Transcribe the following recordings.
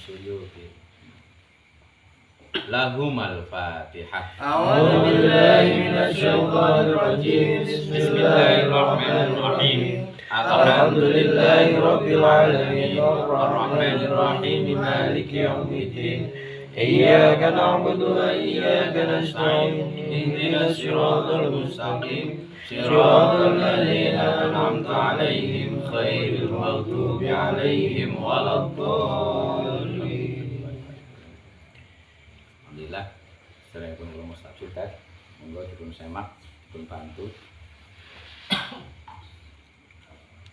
suyuti. Lahumal Fatihah. A'udzu billahi minasy syaithanir rajim. Bismillahirrahmanirrahim. Alhamdulillahi rabbil alamin arrahmanir rahim maliki yaumiddin. Iyyaka na'budu wa iyyaka nasta'in. Ihdinas siratal mustaqim. Siratal ladzina an'amta 'alaihim ghairil maghdubi 'alaihim waladdallin. Alhamdulillah, sedaya pun kula mustajab, monggo dipun semak, dipun bantu.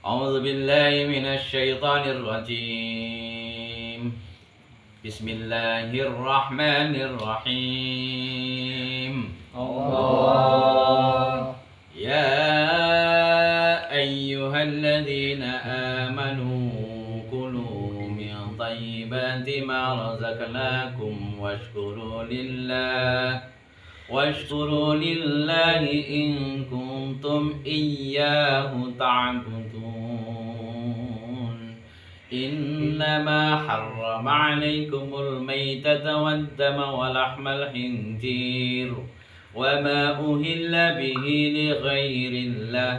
A'udzu billahi minasy syaithanir rajim. Bismillahirrahmanirrahim. Allah. Ya ayyuhalladzina amanu kulu min thayyibati ma razaqnakum washkuru lillahi in kuntum iyyahu ta'budun. Innama harrama 'alaikumul maytata wad-dama wa lahmal khinzir وما أهل به لغير الله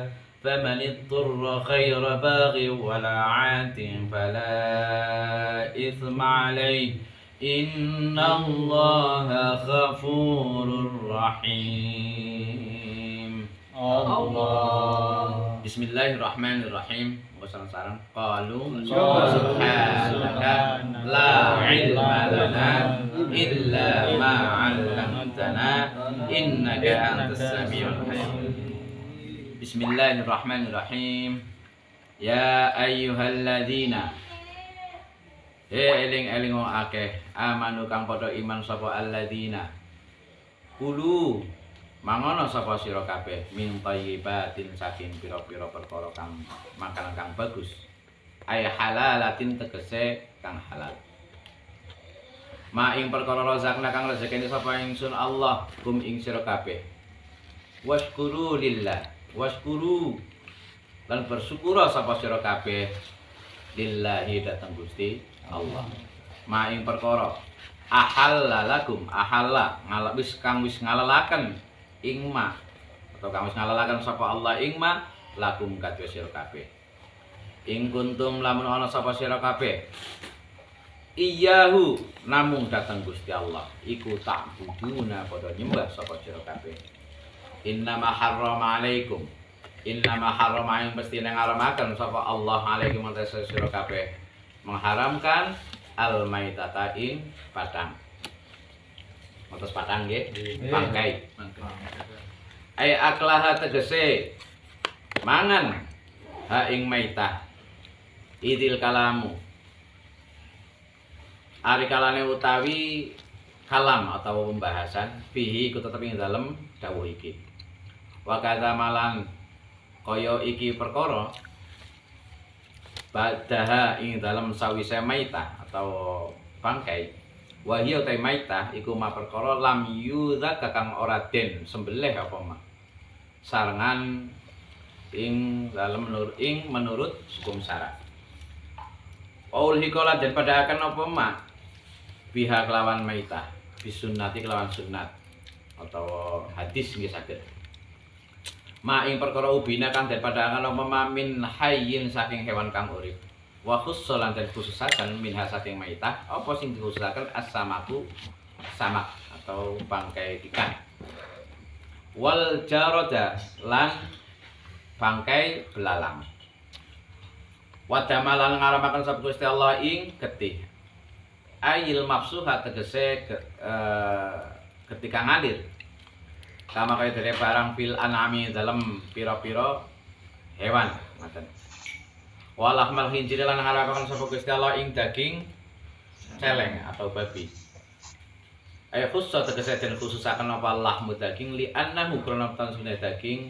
فمن اضطر غير باغ ولا عاد فلا إثم عليه إن الله غفور رحيم. Allah. Bismillahirrahmanirrahim. Wassalam. Qalu subhanaka la ilma lana illa ma 'allamtana innaka antas samiul alim. Bismillahirrahmanirrahim. Ya ayyuhalladzina eling-eling akeh amanu kang padha iman sapa alladzina kulu mangono sapa sira kabeh min thayyibatin saking pira-pira perkara kang makanan kang bagus ay halalatin tegese kang halal ma ing perkara razakna kang rezekine sapa ingsun Allah kum ing sira kabeh washkuru lillah washkuru lan bersyukur sapa sira kabeh lillahi dateng Gusti Allah ma ing perkara ahallalakum ahalla wis kang wis ngalalaken ingma atau kang wis ngalalaken sapa Allah ingma lakum kadhe sira kabeh ing kuntum lamun ana sapa sira kabeh iyahu namung dateng Gusti Allah iku tak buduna padha nyembah sapa sira kabeh innama harrama alaikum innama harrama ing mesti nang ngaramaken sapa Allah alaikum atas sira kabeh mengharamkan al maitata ing padang atas padang nggih bangkai ay aklaha tegese mangan ha ing maitah idil kalamu ari kalane utawi kalam atau pembahasan fihi iku tetep ing dalem dawuh iki wa kadza malan kaya iki perkara badaha ing dalem sawise maitah atau bangkai wa hiya ta maitah iku ma perkara lam yudha kakang ora den sembelih apa ma sarengan ing dalem menurut hukum syara Paul hikola daripada akan apa ma pihak lawan maitah bisunnati kelawan sunnat atau hadis nggih saged ma ing perkara ubina kang daripada akan apa ma min hayyin saking hewan kang urip wa khussalan dan khususaken minha saking maitah apa sing dikhususaken as-samaku samak atau bangkai ikan wal jarada lan bangkai belalang wadamalan ngaramaken sapa Gusti Allah ing getih ayil mafsuha tegese ketika ngalir kama kaya dari barang fil anami dalam pira-pira hewan ngoten walahmal khinzir lan ngaramaken sapa Gusti Allah ing daging celeng atau babi ay khusus tegese den khususaken apa lahmu daging li annahu krana tansune daging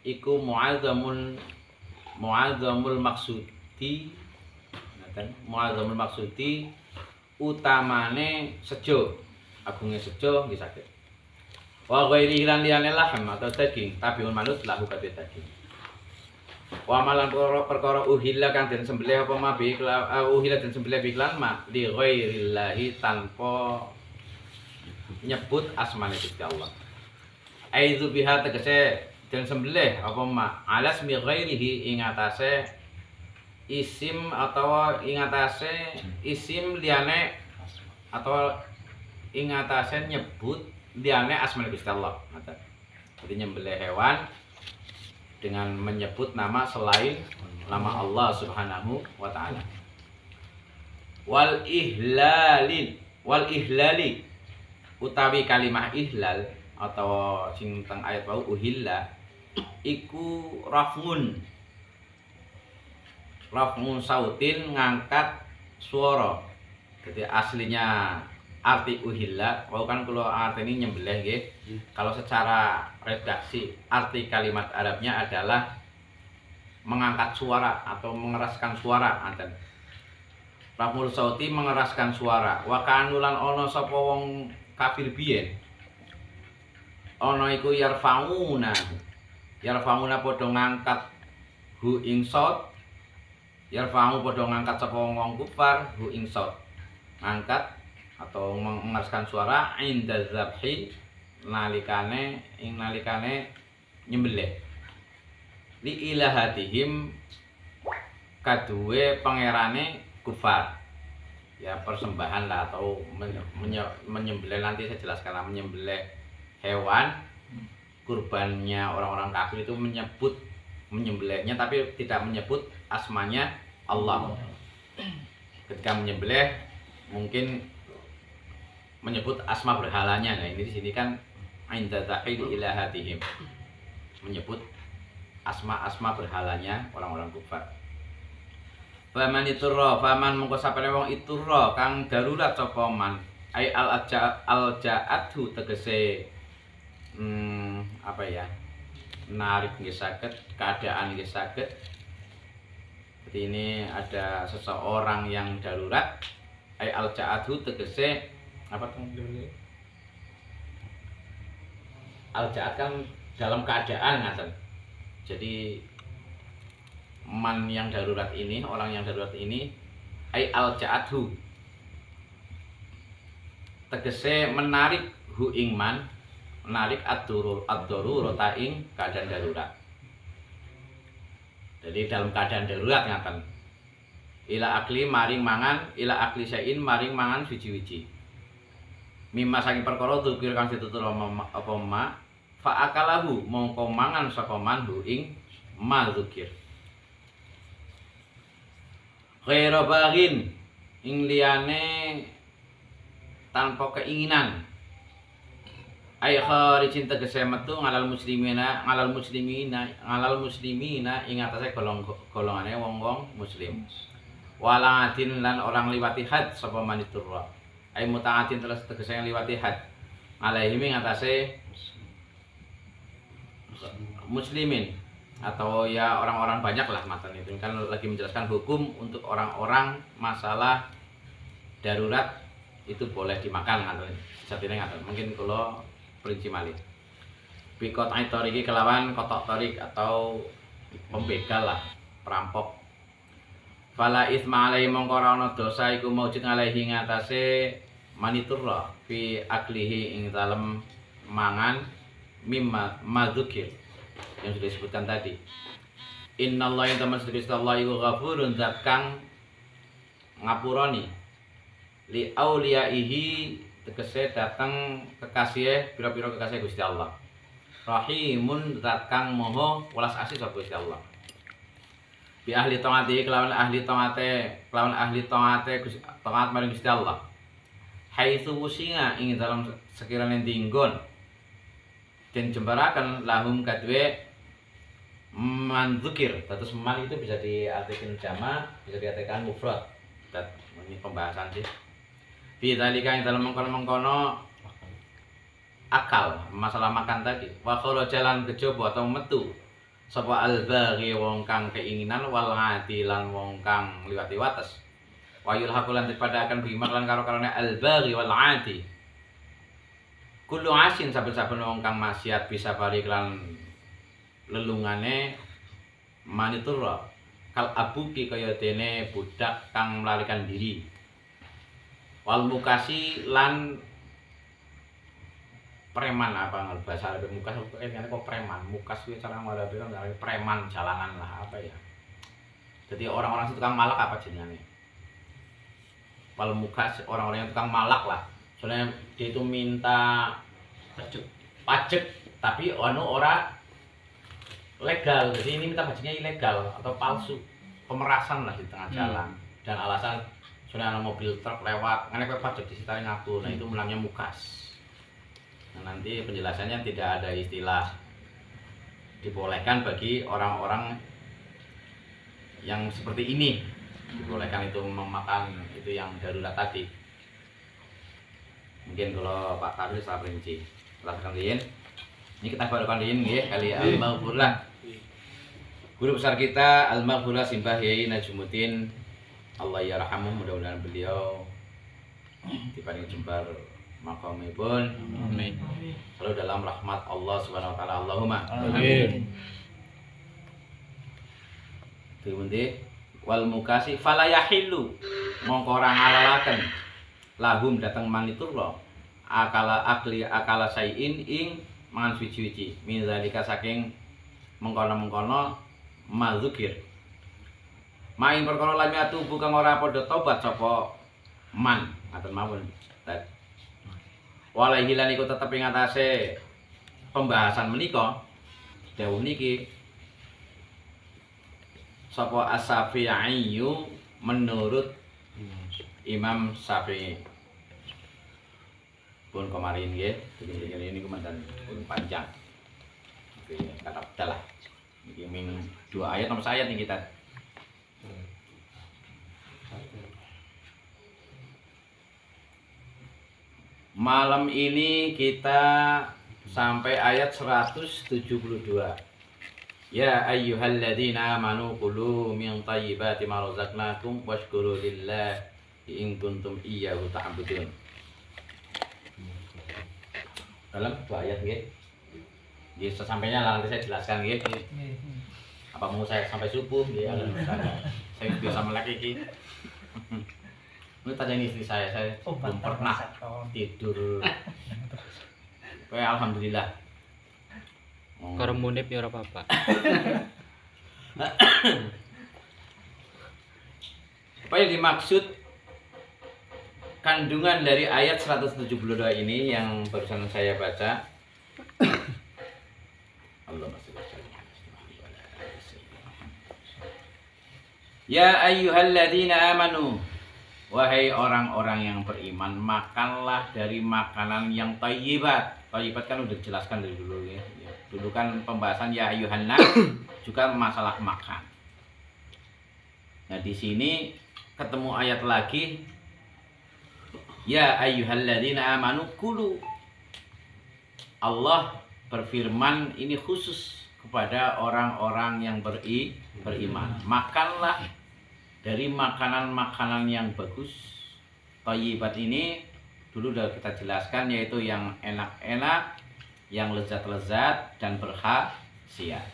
iku mu'azzamul maksudi ngoten mu'azzamul maksudi utamane sejo agunge sejo nggih saged wa ghairi lan liyane lahm atau daging tabiun manut lahu kabeh daging Wa malan perkara uhilla kang den sembelih apa ma bi uhilla den sembelih bi iklan ma li ghairillahi tanpa nyebut asmane Gusti Allah. Aizu biha tegese den sembelih apa ma alas mi ghairihi ing atase isim atau ing atase isim liyane atau ing atase nyebut liyane asmane Gusti Allah. Ngoten. Jadi nyembelih hewan dengan menyebut nama selain nama Allah Subhanahu wa taala. Wal ihlali utawi kalimah ihlal atau sing teng ayat wau uhilla iku raf'un sautin ngangkat suara. Jadi aslinya arti uhilla wau kan kalau artinya nyembelih nggih. Kalau secara redaksi arti kalimat Arabnya adalah mengangkat suara atau mengeraskan suara anten. Raf'ul sauti mengeraskan suara. Wa kanulan ana sapa wong kafir biyen ana iku yarfauna padha ngangkat hu ing saut yarfa'u padha ngangkat sapa wong kufar hu ing saut ngangkat atau mengeraskan suara inda zabhi nalikane nyembelih li ilahatihim kaduwe pangerane kufar. Ya persembahan lah atau menyembelih, nanti saya jelaskan. Menyembelih hewan kurbannya orang-orang kafir itu menyembelihnya tapi tidak menyebut asmanya Allah. Ketika menyembelih mungkin menyebut asma berhalanya. Nah ini di sini kan inda taqid ilahatihim, menyebut asma berhalanya orang-orang kufar. Faman iturra, faman mongko sapane wong iturra kang darurat sapa man ai al-ja'athu tegese apa ya, narik nggih saged, keadaan nggih saged. Seperti ini ada seseorang yang darurat ai al-ja'athu tegese apa tuh? Al-ja'at kan dalam keadaan ngaten. Jadi man yang darurat ini, orang yang darurat ini ai al-ja'athu tegese menarik hu ing man, menarik ad-darurata ing keadaan darurat. Jadi dalam keadaan darurat ngaten. Ila akli maring mangan, ila akli sain maring mangan wiji-wiji. Mimma saking perkara dzikir kang ditutur apa ma fa akalahu mongko mangan sapa man hu ing ma dzikir. Ghaira baghin ing liyane tanpa keinginan. Ay kharijin tegese metu ngalal muslimina ing atase golongane wong-wong muslim. Wala adin lan orang liwati had sapa maniturra. Ay muta'atin terus tegese liwati had. Alaihi ing atase muslimin atau ya orang-orang banyak lah matan itu kan lagi menjelaskan hukum untuk orang-orang masalah darurat itu boleh dimakan ngaten. Satine ngaten. Mungkin kula perinci malih. Bikot aitoriki kelawan kotok torik atau pembegal lah, perampok. Fala isma alaihi mongko ora ana dosa iku maujud alaihi ngatasé maniturra fi aklihi ing dalem mangan mimma madzukir yang sudah disebutkan tadi. Innallaha yang teman sedekah Allah iku ghafurun zat kang ngapurani li auliyaihi tegese dateng kekasih pira-pira kekasih Gusti Allah. Rahimun zat kang maha welas asih sapa Gusti Allah. Bi ahli taati kelawan ahli taate taat maring Gusti Allah. Haitsu wusinga ing dalam sekiranya dinggon den jembaraken lahum kadwe man dzikir. Terus man itu bisa diartikan jamak, bisa diartikan mufrad. Dan ini pembahasan sih. Fi dzalika ing dalam mengkono-mengkono akal masalah makan tadi. Wa kharajalan kejaba atau metu sapa al-baghi wong kang keinginan wal ngati lan wong kang liwati wates. Wa yulhaqulan daripada akan bimaklan karo-karone al-baghi wal ngati. Kullu asin saben-saben wong kang maksiat bisa bari lan lelungane maniturra kal abuki kaya dene budak kang melarikan diri. Wal mukasi lan preman apa bahasa Arab mukas kok preman. Mukas kuwi cara Arabe kan preman jalanan lah apa ya. Jadi orang-orang itu tukang malak apa jenenge? Wal mukas orang-orang yang tukang malak lah. Soalnya dia itu minta pajak tapi ora legal, jadi ini minta pajaknya ilegal atau palsu, pemerasan lah di tengah jalan. Dan alasan soalnya ada mobil truk lewat, karena pajak disitain aku, nah itu namanya mukas. Nah nanti penjelasannya tidak ada istilah dibolehkan bagi orang-orang yang seperti ini, dibolehkan itu memakan itu yang darurat tadi. Mungkin kalau Pak Karli saya perinci. Silahkan Lin. Ini kita barukan Lin nggih kali Al-Maghfurlah. Guru besar kita Al-Maghfurlah Simbah Yai Najmuddin. Allah yarhamuh, mudah-mudahan beliau diparingi jembar maqamipun. Amin. Selalu dalam rahmat Allah Subhanahu wa taala. Allahumma Amin. Diundi wal mukasi fala yahillu mongko ora ngalalaken lahum datang maniturra akala sayin ing mangan suci-suci min zalika saking mengkono-mengkono mazukir main perkara lam atu bukan ora padha tobat sapa man ngaten mawon walahi lan iku tetep ing atase pembahasan menika dawuh niki sapa As-Syafi'i menurut Imam Syafi'i pun kemarin nggih ini komandan pun panjang. Oke, kata dalah. Iki min 2 ayat nomor ayat nih kita. Malam ini kita sampai ayat 172. Ya ayyuhalladzina amanu kulu min thayyibati ma razaqnakum washkuru lillahi in kuntum iyyahu ta'budun. Dalam 2 ayat nggih. Nggih sesampainya nanti saya jelaskan nggih. Apa mau saya sampai subuh nggih saya biasa melek iki. Ini tanya istri saya belum pernah tidur. Kayak alhamdulillah. Karo munib ya ora apa-apa. Apa yang dimaksud kandungan dari ayat 172 ini yang barusan saya baca? Ya ayyuhalladzina amanu, wahai orang-orang yang beriman, makanlah dari makanan yang thayyibat. Thayyibat kan udah dijelaskan dari dulu ya. Dulu kan pembahasan ya ayyuhan nas juga masalah makan. Nah, di sini ketemu ayat lagi ya ayyuhalladzina amanu kulu. Allah berfirman ini khusus kepada orang-orang yang beriman. Makanlah dari makanan-makanan yang bagus. Thayyibat ini dulu sudah kita jelaskan yaitu yang enak-enak, yang lezat-lezat dan berkhasiat.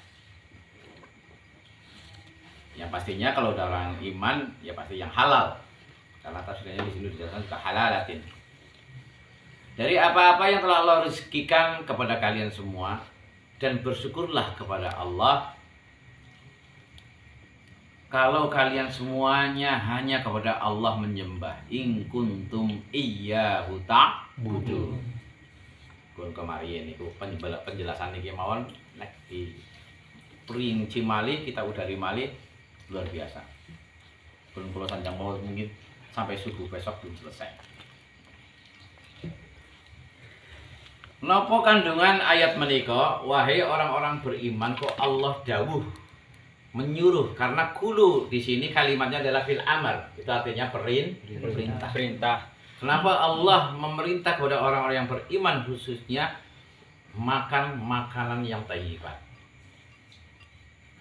Yang pastinya kalau udah orang iman ya pasti yang halal. Karena tafsirnya di sini dijelaskan juga halalatin. Dari apa-apa yang telah Allah rezekikan kepada kalian semua dan bersyukurlah kepada Allah. Kalau kalian semuanya hanya kepada Allah menyembah, in kuntum iyyahu ta'budun. Kun kemarin niku penjelasan niki mawon nek di perinci malih kita udari malih luar biasa. Belum kula sanjang mawon mungkin sampai subuh besok belum selesai. Napa kandungan ayat menika? Wahai orang-orang beriman, kok Allah dawuh menyuruh, karena kulu di sini kalimatnya adalah fil amr, itu artinya perintah. Kenapa Allah memerintah kepada orang-orang yang beriman khususnya makan makanan yang thayyibat?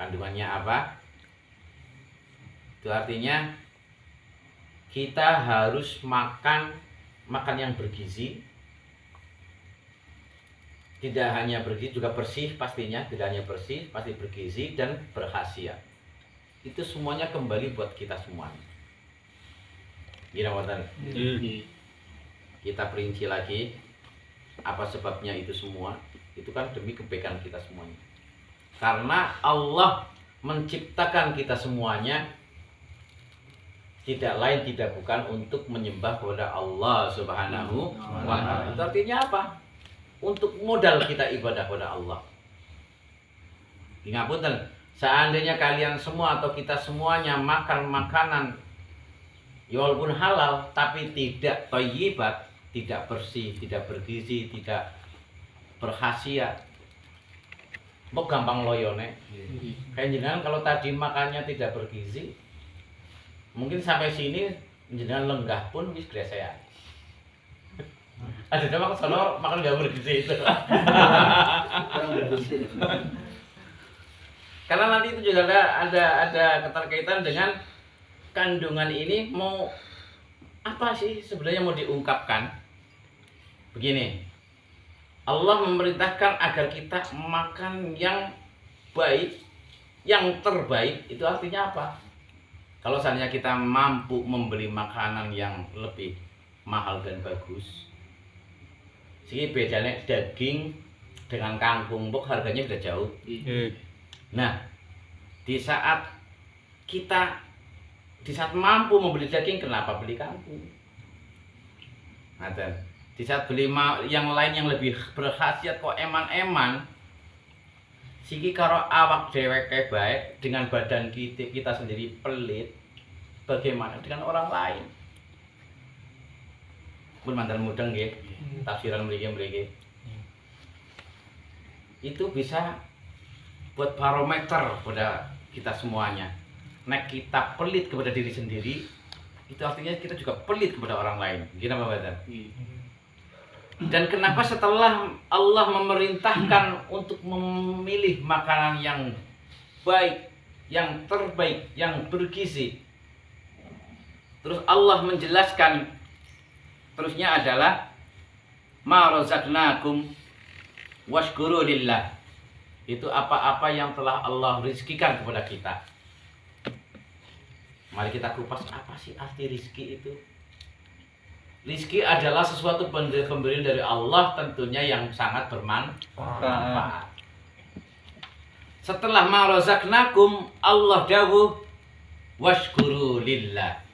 Kandungannya apa? Itu artinya kita harus makan yang bergizi, Tidak hanya bergizi, juga bersih pastinya. Tidak hanya bersih, pasti bergizi dan berkhasiat. Itu semuanya kembali buat kita semuanya. Gila Watan. Kita perinci lagi apa sebabnya itu semua. Itu kan demi kebaikan kita semuanya. Karena Allah menciptakan kita semuanya tidak lain tidak bukan untuk menyembah kepada Allah Subhanahu wa ta'ala. Itu artinya apa? Untuk modal kita ibadah kepada Allah. Ingat seandainya kalian semua atau kita semuanya makan makanan ya walaupun halal tapi tidak thayyibat, tidak bersih, tidak bergizi, tidak berkhasiat, mau gampang loyone. Kayak jenengan kalau tadi makannya tidak bergizi, mungkin sampai sini jenengan lenggah pun wis gresean. Ada nama sono makan gak bergizi itu. Karena nanti itu juga ada keterkaitan dengan kandungan ini mau apa sih sebenarnya mau diungkapkan. Begini, Allah memerintahkan agar kita makan yang baik, yang terbaik. Itu artinya apa? Kalau seandainya kita mampu membeli makanan yang lebih mahal dan bagus, sih bedanya daging dengan kangkung bok harganya beda jauh. Nah, di saat mampu membeli daging, kenapa beli kangkung? Nah, di saat beli yang lain yang lebih berkhasiat kok eman-eman, siki karo awak dewek kayak baik dengan badan kita sendiri pelit, bagaimana dengan orang lain? Pun mantan mudeng nggih, tafsiran mriki. Itu bisa buat barometer pada kita semuanya. Nek kita pelit kepada diri sendiri, itu artinya kita juga pelit kepada orang lain. Gimana Pak Badan? Dan kenapa setelah Allah memerintahkan untuk memilih makanan yang baik, yang terbaik, yang bergizi, terus Allah menjelaskan terusnya adalah ma razaqnakum washkuru lillah. Itu apa-apa yang telah Allah rizkikan kepada kita. Mari kita kupas apa sih arti rizki itu. Rizki adalah sesuatu pemberian dari Allah tentunya yang sangat bermanfaat. Setelah ma razaqnakum, Allah dawuh washkuru lillah.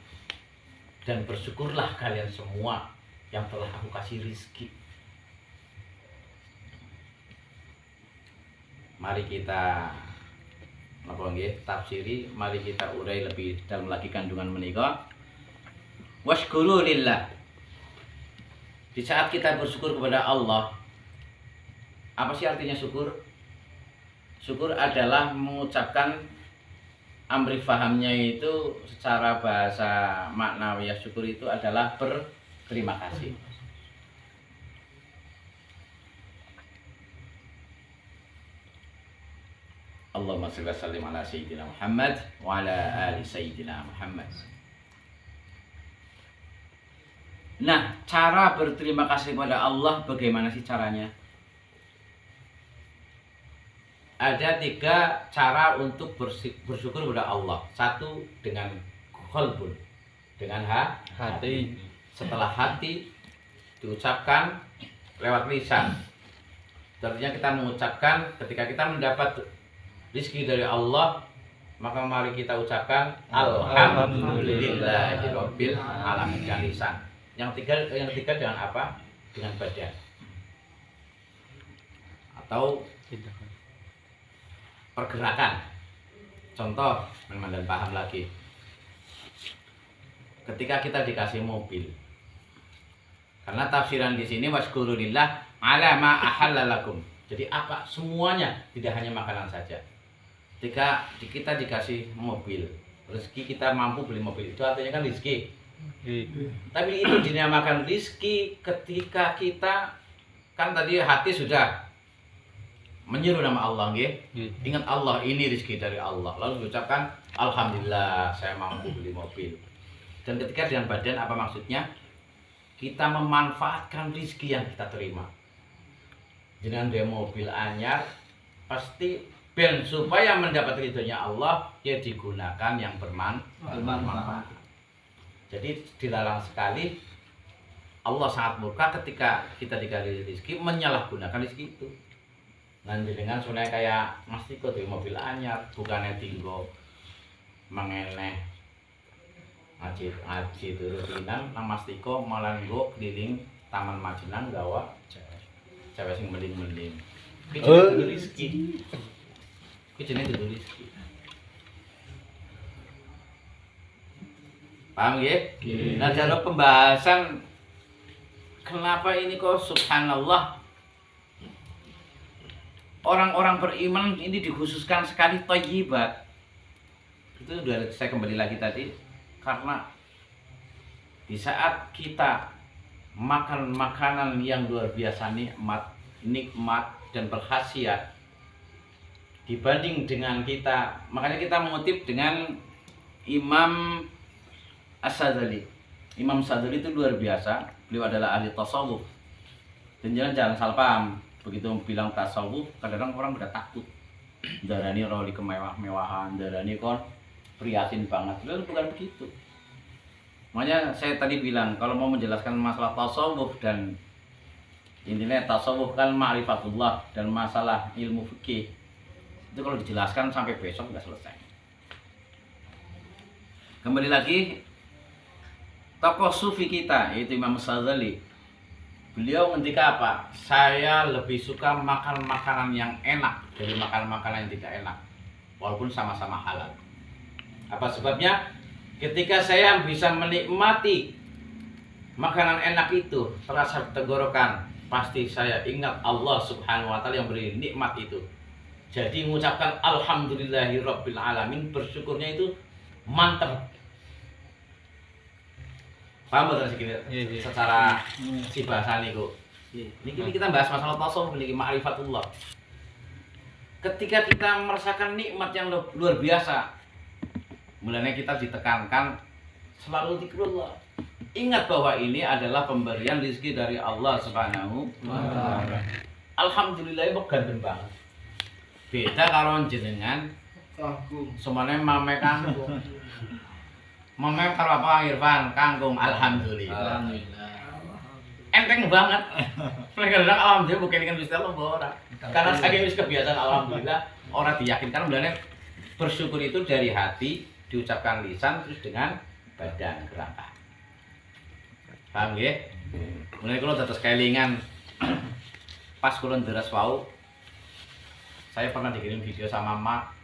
Dan bersyukurlah kalian semua yang telah aku kasih rizki. Mari kita tafsiri, mari kita urai lebih dalam lagi kandungan menika. Washkuru lillah. Di saat kita bersyukur kepada Allah, apa sih artinya syukur? Syukur adalah mengucapkan amri fahamnya itu secara bahasa maknawi, syukur itu adalah berterima kasih. Allahumma shalli wa sallim ala sayyidina Muhammad wa ala ali sayyidina Muhammad. Nah, cara berterima kasih kepada Allah bagaimana sih caranya? Ada 3 cara untuk bersyukur kepada Allah. 1 dengan qalbun, dengan hati. Setelah hati diucapkan lewat lisan. Artinya kita mengucapkan ketika kita mendapat rizki dari Allah, maka mari kita ucapkan alhamdulillahirabbil alamin dengan lisan. Yang ketiga dengan apa? Dengan badan. Atau pergerakan. Contoh, dan paham lagi. Ketika kita dikasih mobil. Karena tafsiran di sini washkurulillah ala ma ahallalakum. Jadi apa? Semuanya, tidak hanya makanan saja. Ketika kita dikasih mobil, rezeki kita mampu beli mobil, itu artinya kan rezeki. Tapi itu dinamakan rezeki ketika kita kan tadi hati sudah menyeru nama Allah, ingat Allah, ini rezeki dari Allah. Lalu diucapkan alhamdulillah saya mampu beli mobil. Dan ketika dengan badan apa maksudnya? Kita memanfaatkan rezeki yang kita terima. jenengan duwe mobil anyar pasti ben supaya mendapat ridhonya Allah ya digunakan yang bermanfaat. Jadi dilarang sekali, Allah sangat murka ketika kita dikasih rezeki menyalahgunakan rezeki itu. Nanti dengan sebenarnya kayak Mas Tiko di mobil anyar, bukannya tinggal mengeneh ngaji turutinan, nang Mas Tiko malah nggo keliling Taman Majenang gawa cewek sing mending-mending. Iki jenenge rezeki. Iki jenenge rezeki. Paham ya? Nah, dalam pembahasan kenapa ini kok subhanallah orang-orang beriman ini dikhususkan sekali thayyibat. Itu sudah saya kembali lagi tadi, karena di saat kita makan makanan yang luar biasa nikmat dan berkhasiat dibanding dengan kita, makanya kita mengutip dengan Imam As-Sadzali. Imam Sadzali itu luar biasa. Beliau adalah ahli tasawuf. Dan jangan salah paham. Begitu bilang tasawuf, kadang-kadang orang udah takut. Darani roli kemewah-mewahan, darani kon prihatin banget. Lalu bukan begitu. Makanya saya tadi bilang kalau mau menjelaskan masalah tasawuf dan intinya tasawuf kan ma'rifatullah dan masalah ilmu fikih. Itu kalau dijelaskan sampai besok nggak selesai. Kembali lagi tokoh sufi kita yaitu Imam Sadzali. Beliau ngendika apa? Saya lebih suka makan makanan yang enak dari makan makanan yang tidak enak, walaupun sama-sama halal. Apa sebabnya? Ketika saya bisa menikmati makanan enak itu terasa tenggorokan, pasti saya ingat Allah Subhanahu wa taala yang beri nikmat itu. Jadi mengucapkan alhamdulillahirabbil alamin, bersyukurnya itu mantap. Paham betul sih secara si bahasa niku. Ini kita bahas masalah tasawuf niki ma'rifatullah. Ketika kita merasakan nikmat yang luar biasa, mulanya kita ditekankan selalu zikrullah. Ingat bahwa ini adalah pemberian rezeki dari Allah Subhanahu wa taala. Alhamdulillah kok ganteng banget. Beda kalau jenengan kangkung. Semuanya mame kangkung. Mame kalau apa Irfan kangkung alhamdulillah. Enteng banget. Kadang-kadang alhamdulillah bukan dengan Gusti Allah ora. Karena saking wis kebiasaan alhamdulillah, orang diyakinkan mulanya bersyukur itu dari hati, diucapkan lisan terus dengan badan gerakan. Paham nggih? Mulane kula dados kelingan pas kula nderas wau. Saya pernah dikirim video sama Mak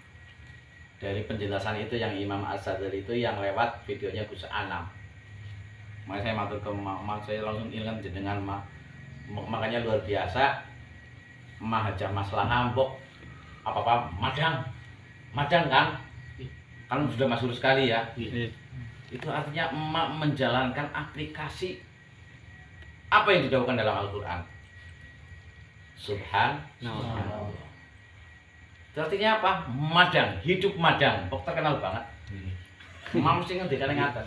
dari penjelasan itu yang Imam As-Sadzali itu yang lewat videonya Gus Anam. Makanya saya matur ke Mak, saya langsung ingat jenengan Mak. Makanya luar biasa. Mak aja masalah mbok apa-apa madang kan? Kan sudah masyhur sekali ya. Itu artinya emak menjalankan aplikasi apa yang didawuhkan dalam Al-Quran. Subhanallah. Itu artinya apa? Madang, hidup madang. Kok terkenal banget. Emak mesti ngendikan ingatan.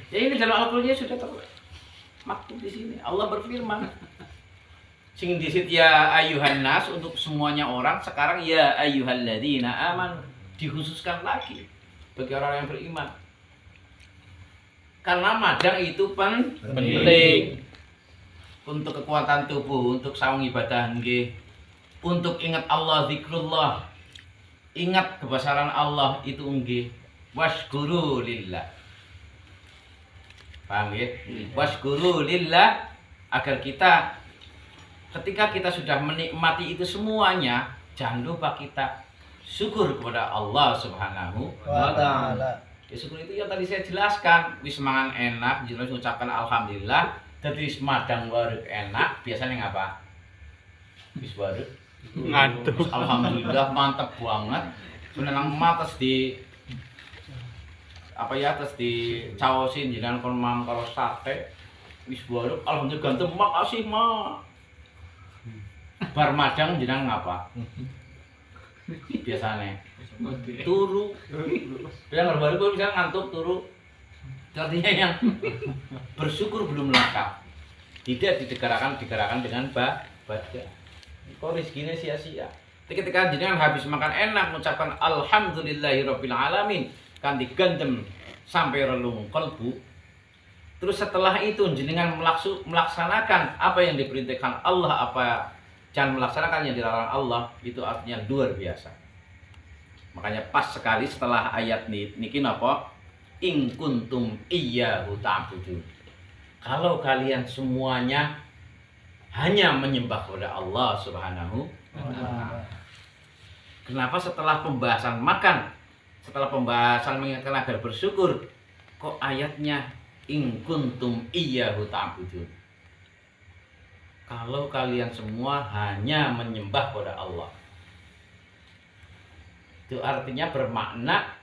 Ya ini dalam Al-Quran sudah termaktub di sini. Allah berfirman. Sing disit ya ayuhan nas untuk semuanya orang, sekarang ya ayyuhalladzina amanu dikhususkan lagi bagi orang yang beriman. Karena madang itu penting untuk kekuatan tubuh, untuk sawung ibadah nggih, untuk ingat Allah, zikrullah. Ingat kebesaran Allah itu nggih. Washkuru lillah. Paham ya? Washkuru lillah agar kita ketika kita sudah menikmati itu semuanya, jangan lupa kita syukur kepada Allah Subhanahu wa taala. Ya, syukur itu yang tadi saya jelaskan, wis mangan enak, jelas ucapkan alhamdulillah, dadi madang wareg enak, biasanya ngapa? Wis wareg ngaduk. Alhamdulillah mantap banget. Seneng mates di apa ya, terus di caosin jenengan kon mang karo sate. Wis wareg alhamdulillah ganteng, makasih Mak. Bar madang jenang ngapa? Biasanya turu. Bilang baru bisa ngantuk turu. Artinya yang bersyukur belum lengkap. Tidak digerakan dengan badan. Kok rezekinya sia-sia. Ketika jenengan habis makan enak mengucapkan alhamdulillahirabbil alamin kanthi gandem sampai relung kalbu. Terus setelah itu jenengan melaksanakan apa yang diperintahkan Allah, apa jangan melaksanakan yang dilarang Allah, itu artinya luar biasa. Makanya pas sekali setelah ayat niki napa? In kuntum iyyahu ta'budun. Kalau kalian semuanya hanya menyembah kepada Allah Subhanahu wa taala. Kenapa setelah pembahasan makan, setelah pembahasan mengingatkan agar bersyukur, kok ayatnya in kuntum iyyahu ta'budun? Kalau kalian semua hanya menyembah kepada Allah. Itu artinya bermakna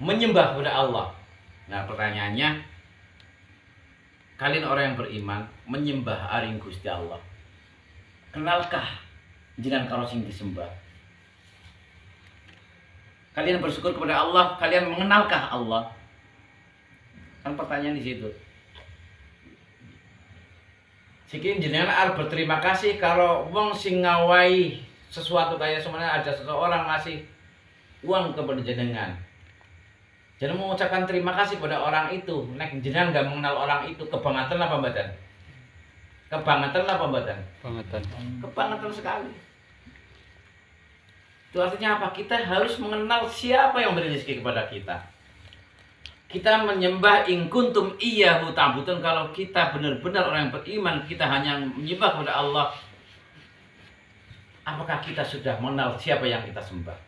menyembah kepada Allah. Nah, pertanyaannya, kalian orang yang beriman menyembah aring Gusti Allah. Kenalkah jenengan karo sing disembah? Kalian bersyukur kepada Allah, kalian mengenalkah Allah? Kan pertanyaan di situ. Sikin jenengan arep berterima kasih kalau wong sing ngawahi sesuatu kayak sebenarnya ada seseorang ngasih uang kepada jenengan. Jenengan mengucapkan terima kasih pada orang itu. Nek jenengan nggak mengenal orang itu, kebangetan apa mboten? Kebangetan apa mboten? Bangetan. Kebangetan sekali. Itu artinya apa? Kita harus mengenal siapa yang beri rezeki kepada kita. Kita menyembah in kuntum iyyahu ta'budun. Kalau kita benar-benar orang yang beriman, kita hanya menyembah kepada Allah. Apakah kita sudah mengenal siapa yang kita sembah?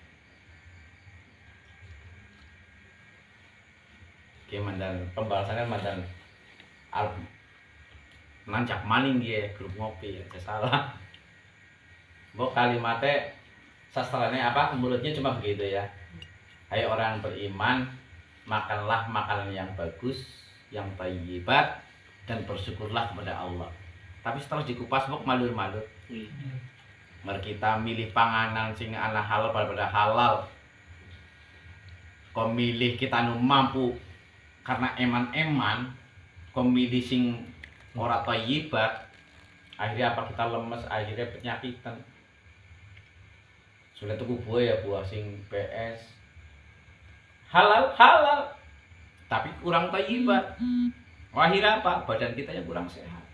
Oke, mandan pembahasannya mandan nancak maning ya grup ngopi ya, salah. Mbok kalimatnya sastranya apa? Mulutnya cuma begitu ya. Hai orang beriman, makanlah makanan yang bagus, yang thayyibat, dan bersyukurlah kepada Allah. Tapi setelah dikupas mbok malur-malur. Mari kita milih panganan sing ana halal pada halal. Kok milih kita nu mampu karena eman-eman, kok milih sing ora thayyibat, akhirnya apa kita lemes, akhirnya penyakitan. Sudah tuku buah ya, buah sing PS halal tapi kurang thayyibat. Akhirnya apa? Badan kita yang kurang sehat.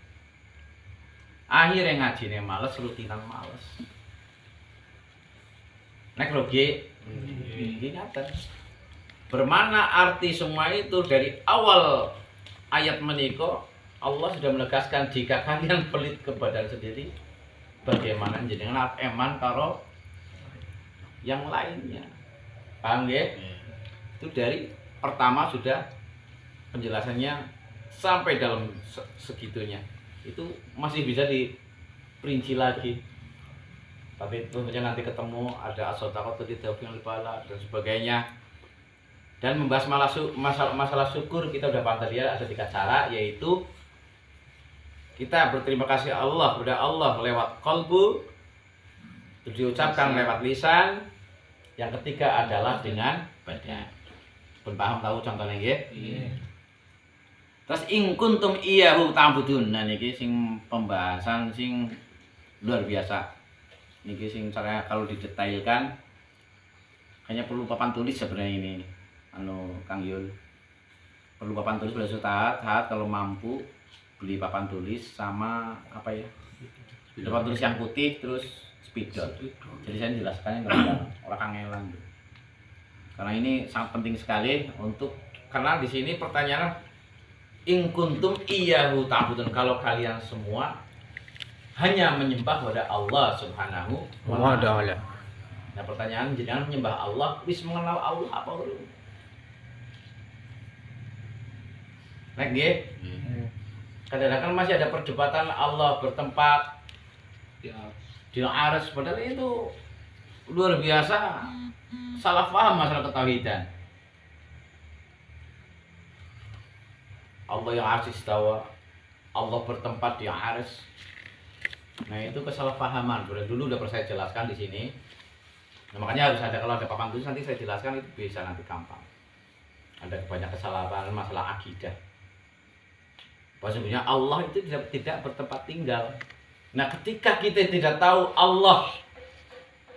Akhirnya ngajine males, rutinan males. Nek logi ingatan. Bermana arti semua itu dari awal ayat menika Allah sudah menegaskan jika kalian pelit ke badan sendiri, bagaimana jenengan eman karo yang lainnya. Paham nggih? Itu dari pertama sudah penjelasannya sampai dalam segitunya. Itu masih bisa diperinci lagi. Tapi tentunya nanti ketemu ada as-sadaqah tadi taufiq al-bala dan sebagainya. Dan membahas masalah syukur kita udah pantau dia ada 3 cara, yaitu kita berterima kasih Allah kepada Allah lewat qalbu, diucapkan lewat lisan. Yang ketiga adalah dengan badan. Pun paham tahu contohnya nggih? Iya. Terus in kuntum iyyahu ta'budun. Nah niki sing pembahasan sing luar biasa. Niki sing caranya kalau didetailkan hanya perlu papan tulis sebenarnya ini. Kang Yul. Perlu papan tulis belajar taat kalau mampu beli papan tulis sama apa ya? Papan tulis yang putih terus spidol. Jadi saya jelaskannya orang kangelan. Karena ini sangat penting sekali karena di sini pertanyaan in kuntum iyyahu ta'budun, kalau kalian semua hanya menyembah kepada Allah Subhanahu wa taala. Nah, pertanyaan jenengan menyembah Allah, wis mengenal Allah apa belum? Nek nggih. Kadang-kadang masih ada perdebatan Allah bertempat di arsy, padahal itu luar biasa salah paham masalah ketauhidan. Allah yang arsy istawa, Allah bertempat di arsy. Nah, itu kesalahpahaman. Dulu udah pernah saya jelaskan di sini. Nah, makanya harus ada, kalau ada papan tulis nanti saya jelaskan, itu bisa nanti gampang. Ada banyak kesalahan masalah akidah. Bahwasanya Allah itu tidak bertempat tinggal. Nah, ketika kita tidak tahu Allah,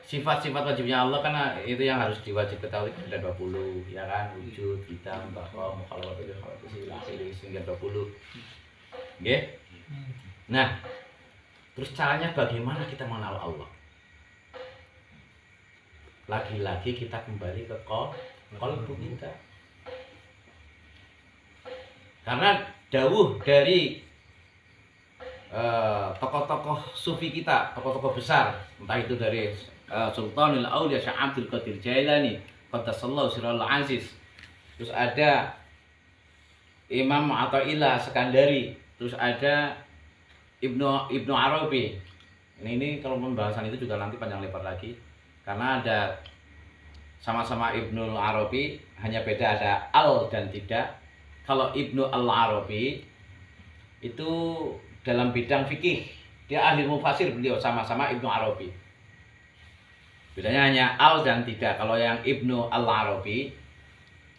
sifat-sifat wajibnya Allah, karena itu yang harus diwajib ketahui ada 20, ya kan? Wujud, hitam, bahwa, mukhalafat, hingga 20. Oke? Nah, terus caranya bagaimana kita mengenal Allah? Lagi-lagi kita kembali ke qalbu kita. Karena dawuh dari tokoh-tokoh sufi kita, tokoh-tokoh besar, entah itu dari Sultanul Auliya Syekh Abdul Qadir Jailani, qaddasallahu sirrul aziz. Terus ada Imam Athaillah Sekandari, terus ada Ibnu Arabi. Ini kalau pembahasan itu juga nanti panjang lebar lagi, karena ada sama-sama Ibnu Arabi, hanya beda ada al dan tidak. Kalau Ibnu Al-Arabi itu dalam bidang fikih, dia ahli mufasir, beliau sama-sama Ibnu Arabi. Bedanya hanya al dan tidak. Kalau yang Ibnu Al-Arabi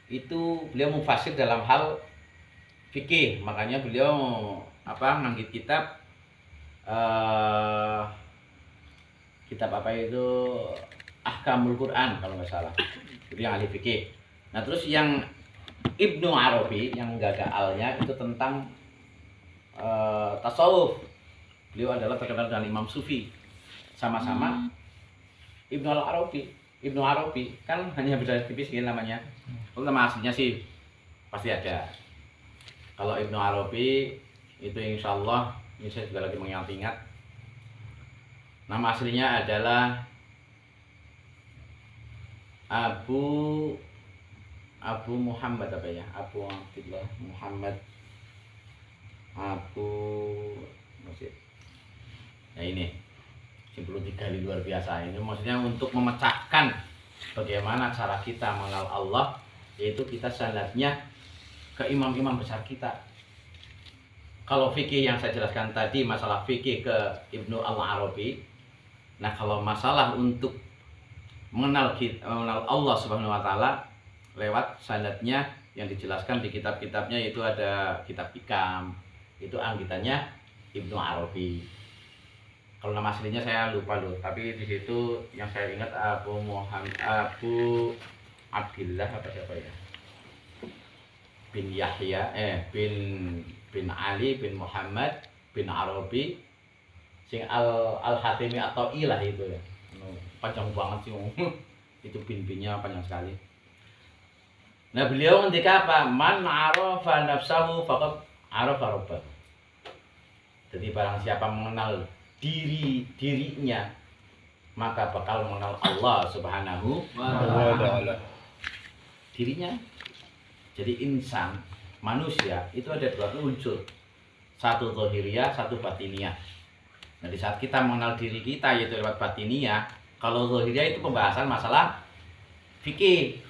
itu beliau mufasir dalam hal fikih, makanya beliau nganggit kitab kitab apa itu Ahkamul Quran kalau nggak salah. Itu yang ahli fikih. Nah, terus yang Ibnu Arabi yang nggak ada alnya itu tentang tasawuf. Beliau adalah terkenal dengan Imam Sufi. Sama-sama Ibnu Arabi. Ibnu Arabi kan hanya beda tipis gitu namanya. Kalau nama aslinya sih pasti ada. Kalau Ibnu Arabi itu insya Allah, ini saya juga lagi mengingat-ingat, nama aslinya adalah Abu Muhammad apa ya? Abu Abdullah Muhammad masih. Ya ini simpul 3 kali luar biasa. Ini maksudnya untuk memecahkan bagaimana cara kita mengenal Allah, yaitu kita sanadnya ke imam-imam besar kita. Kalau fikih yang saya jelaskan tadi, masalah fikih ke Ibnu Al-Arabi. Nah, kalau masalah untuk mengenal Allah Subhanahu wa taala lewat sanadnya yang dijelaskan di kitab-kitabnya, yaitu ada kitab Hikam, itu anggitannya Ibnu Arabi. Kalau nama aslinya saya lupa loh, tapi di situ yang saya ingat Abu Abdillah apa siapa ya? Bin Yahya, bin Ali bin Muhammad bin Arabi sing al-Hatimi atau ilah itu ya. Panjang banget sih. Itu bin-binnya panjang sekali. Nah, beliau ngendika apa? Man arafa nafsahu faqad arafa rabbah. Jadi barang siapa mengenal dirinya, maka bakal mengenal Allah Subhanahu wa taala. Dirinya. Jadi insan, manusia itu ada 2 unsur. Satu zahiriyah, satu batiniyah. Nah, di saat kita mengenal diri kita yaitu lewat batiniyah, kalau zahiriyah itu pembahasan masalah fikih.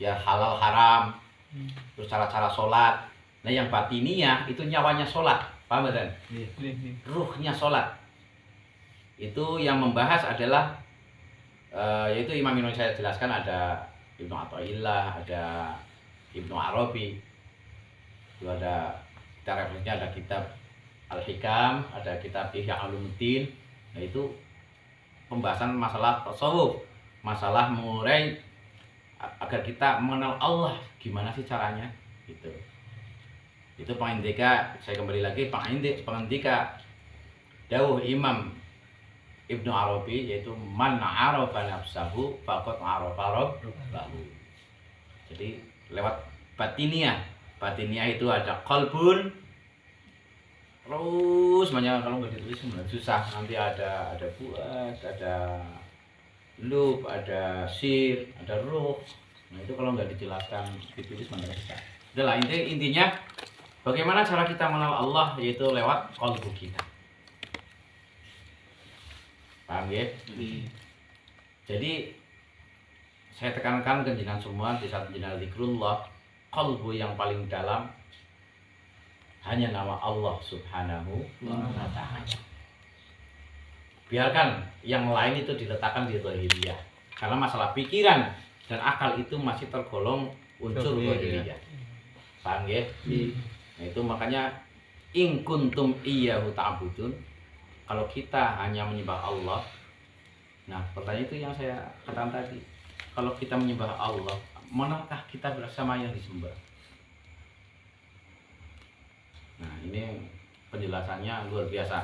Ya halal haram, terus cara-cara sholat. Nah, yang batiniyah itu nyawanya sholat, paham kan? Ruhnya sholat. Itu yang membahas adalah yaitu imam yang saya jelaskan, ada Ibnu Athaillah, ada Ibnu Arabi. Itu ada kita referensinya, ada kitab Al-Hikam, ada kitab Ihya Ulumuddin. Nah, itu pembahasan masalah tasawuf, masalah mengurai agar kita mengenal Allah gimana sih caranya gitu. Itu pengindika, saya kembali lagi pengindika dawuh Imam Ibnu Arabi, yaitu man arafa nafsahu faqad arafa rabbahu. Jadi lewat batiniyah itu ada qalbun, terus banyak, kalau nggak ditulis susah, nanti ada buat, ada lub, ada sir, ada ruh. Nah, itu kalau nggak dijelaskan ditulis mana bisa. Udahlah, intinya bagaimana cara kita mengenal Allah, yaitu lewat qalbu kita. Paham ya? Jadi saya tekankan ke jenengan semua, di saat jenengan zikrullah, qalbu yang paling dalam hanya nama Allah Subhanahu wa ta'ala. Biarkan yang lain itu diletakkan di zahiriyah, karena masalah pikiran dan akal itu masih tergolong unsur zahiriyah. Paham ya? Nah, itu makanya In kuntum iyyahu ta'budun. Kalau kita hanya menyembah Allah. Nah, pertanyaan itu yang saya katakan tadi. Kalau kita menyembah Allah, manakah kita bersama yang disembah? Nah, ini penjelasannya luar biasa.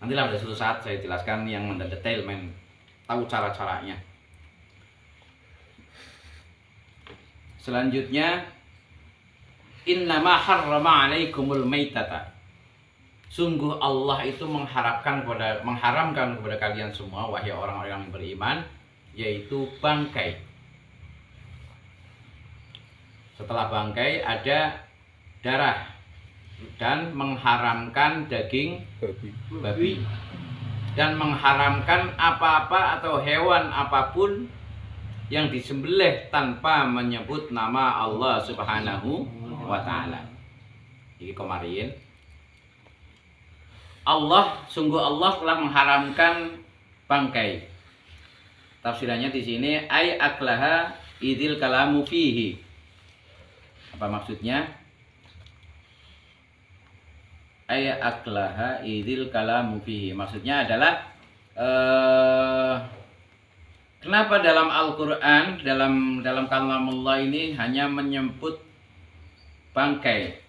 Nantilah pada suatu saat saya jelaskan yang mendetail, tahu cara-caranya. Selanjutnya, innama harrama 'alaikumul maitata. Sungguh Allah itu mengharamkan kepada kalian semua, wahai orang-orang yang beriman, yaitu bangkai. Setelah bangkai ada darah dan mengharamkan daging babi dan mengharamkan apa-apa atau hewan apapun yang disembelih tanpa menyebut nama Allah Subhanahu wa ta'ala. Ini kemarin sungguh Allah telah mengharamkan bangkai. Tafsirannya di sini ay aklaha idil kalamu fihi. Apa maksudnya? Ay aklaha idil kalamu fihi. Maksudnya adalah kenapa dalam Al-Qur'an, dalam kalamullah ini hanya menyebut bangkai?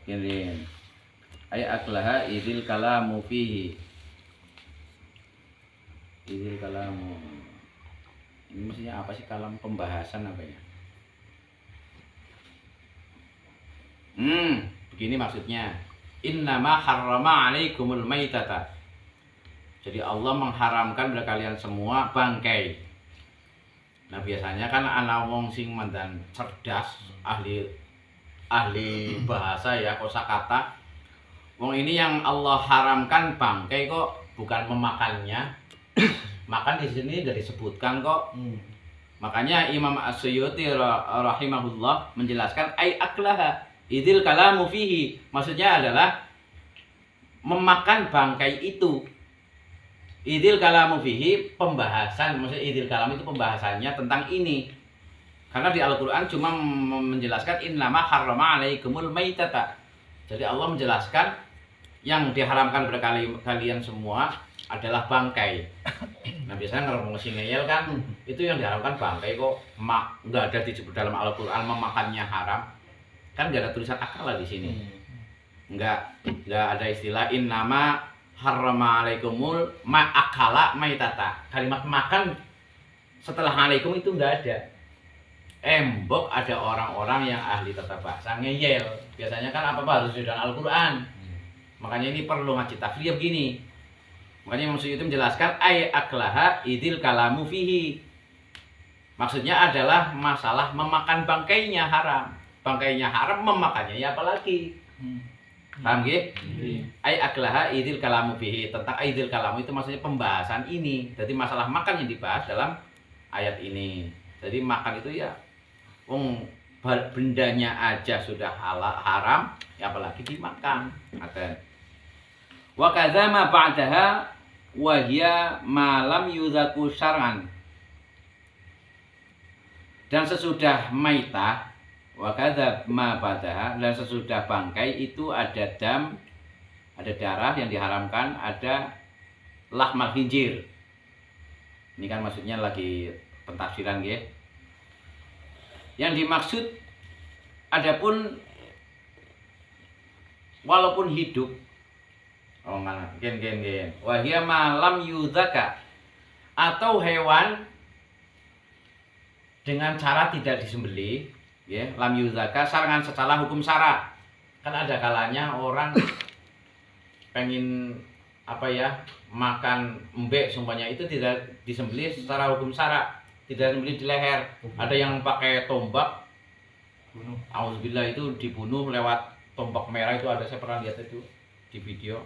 Kirim ay aklaha idil kalamu fihi. Idil kalamu. Ini maksudnya apa sih, kalam pembahasan apa ya? Begini maksudnya. Innama harrama 'alaikumul maitata. Jadi Allah mengharamkan kepada kalian semua bangkai. Nah, biasanya kan ana wong sing mandan cerdas, ahli bahasa ya, kosakata. Wong ini yang Allah haramkan bangkai kok, bukan memakannya. Makan di sini sudah disebutkan kok. Makanya Imam As-Suyuti rahimahullah menjelaskan ay aklaha idil kalamu fihi. Maksudnya adalah memakan bangkai itu. Idil kalamu fihi pembahasan, maksudnya idil kalam itu pembahasannya tentang ini. Karena di Al-Qur'an cuma menjelaskan innama harrama 'alaikumul maitata. Jadi Allah menjelaskan yang diharamkan kepada kalian semua adalah bangkai. Nah, biasanya ngomong ngeyel kan, itu yang diharamkan bangkai kok. Nggak ada disebut dalam Al-Qur'an memakannya haram. Kan nggak ada tulisan akala di sini. Nggak ada istilah innama harrama 'alaikumul akala maitata. Kalimat makan setelah 'alaikum itu nggak ada. Embok ada orang-orang yang ahli tata bahasa ngeyel. Biasanya kan apa-apa harus di dalam Al-Qur'an. Makanya ini perlu ngaji tafsir begini. Makanya Imam Suyuti menjelaskan ay aklaha idil kalamu fihi. Maksudnya adalah masalah memakan bangkainya haram. Bangkainya haram, memakannya ya apalagi. Paham nggih? Ay aklaha idil kalamu fihi. Tentang idil kalamu itu maksudnya pembahasan ini. Jadi masalah makan yang dibahas dalam ayat ini. Jadi makan itu ya bendanya aja sudah haram, ya apalagi dimakan. Wa kadza ma ba'daha wa hiya ma lam yudzaku syar'an. Dan sesudah maitah, wa kadza ma ba'daha, dan sesudah bangkai itu ada dam, ada darah yang diharamkan, ada lahmal khinzir. Ini kan maksudnya lagi pentafsiran nggih. Yang dimaksud adapun walaupun hidup, gen wahia malam yudhaka, atau hewan dengan cara tidak disembelih, ya, lam yudhaka sarangan secara hukum syara. Kan ada kalanya orang pengen apa ya, makan embek sumpahnya, itu tidak disembelih secara hukum syara, tidak disembelih di leher. Ada yang pakai tombak, auzubillah, itu dibunuh lewat tombak merah. Itu ada, saya pernah lihat itu di video,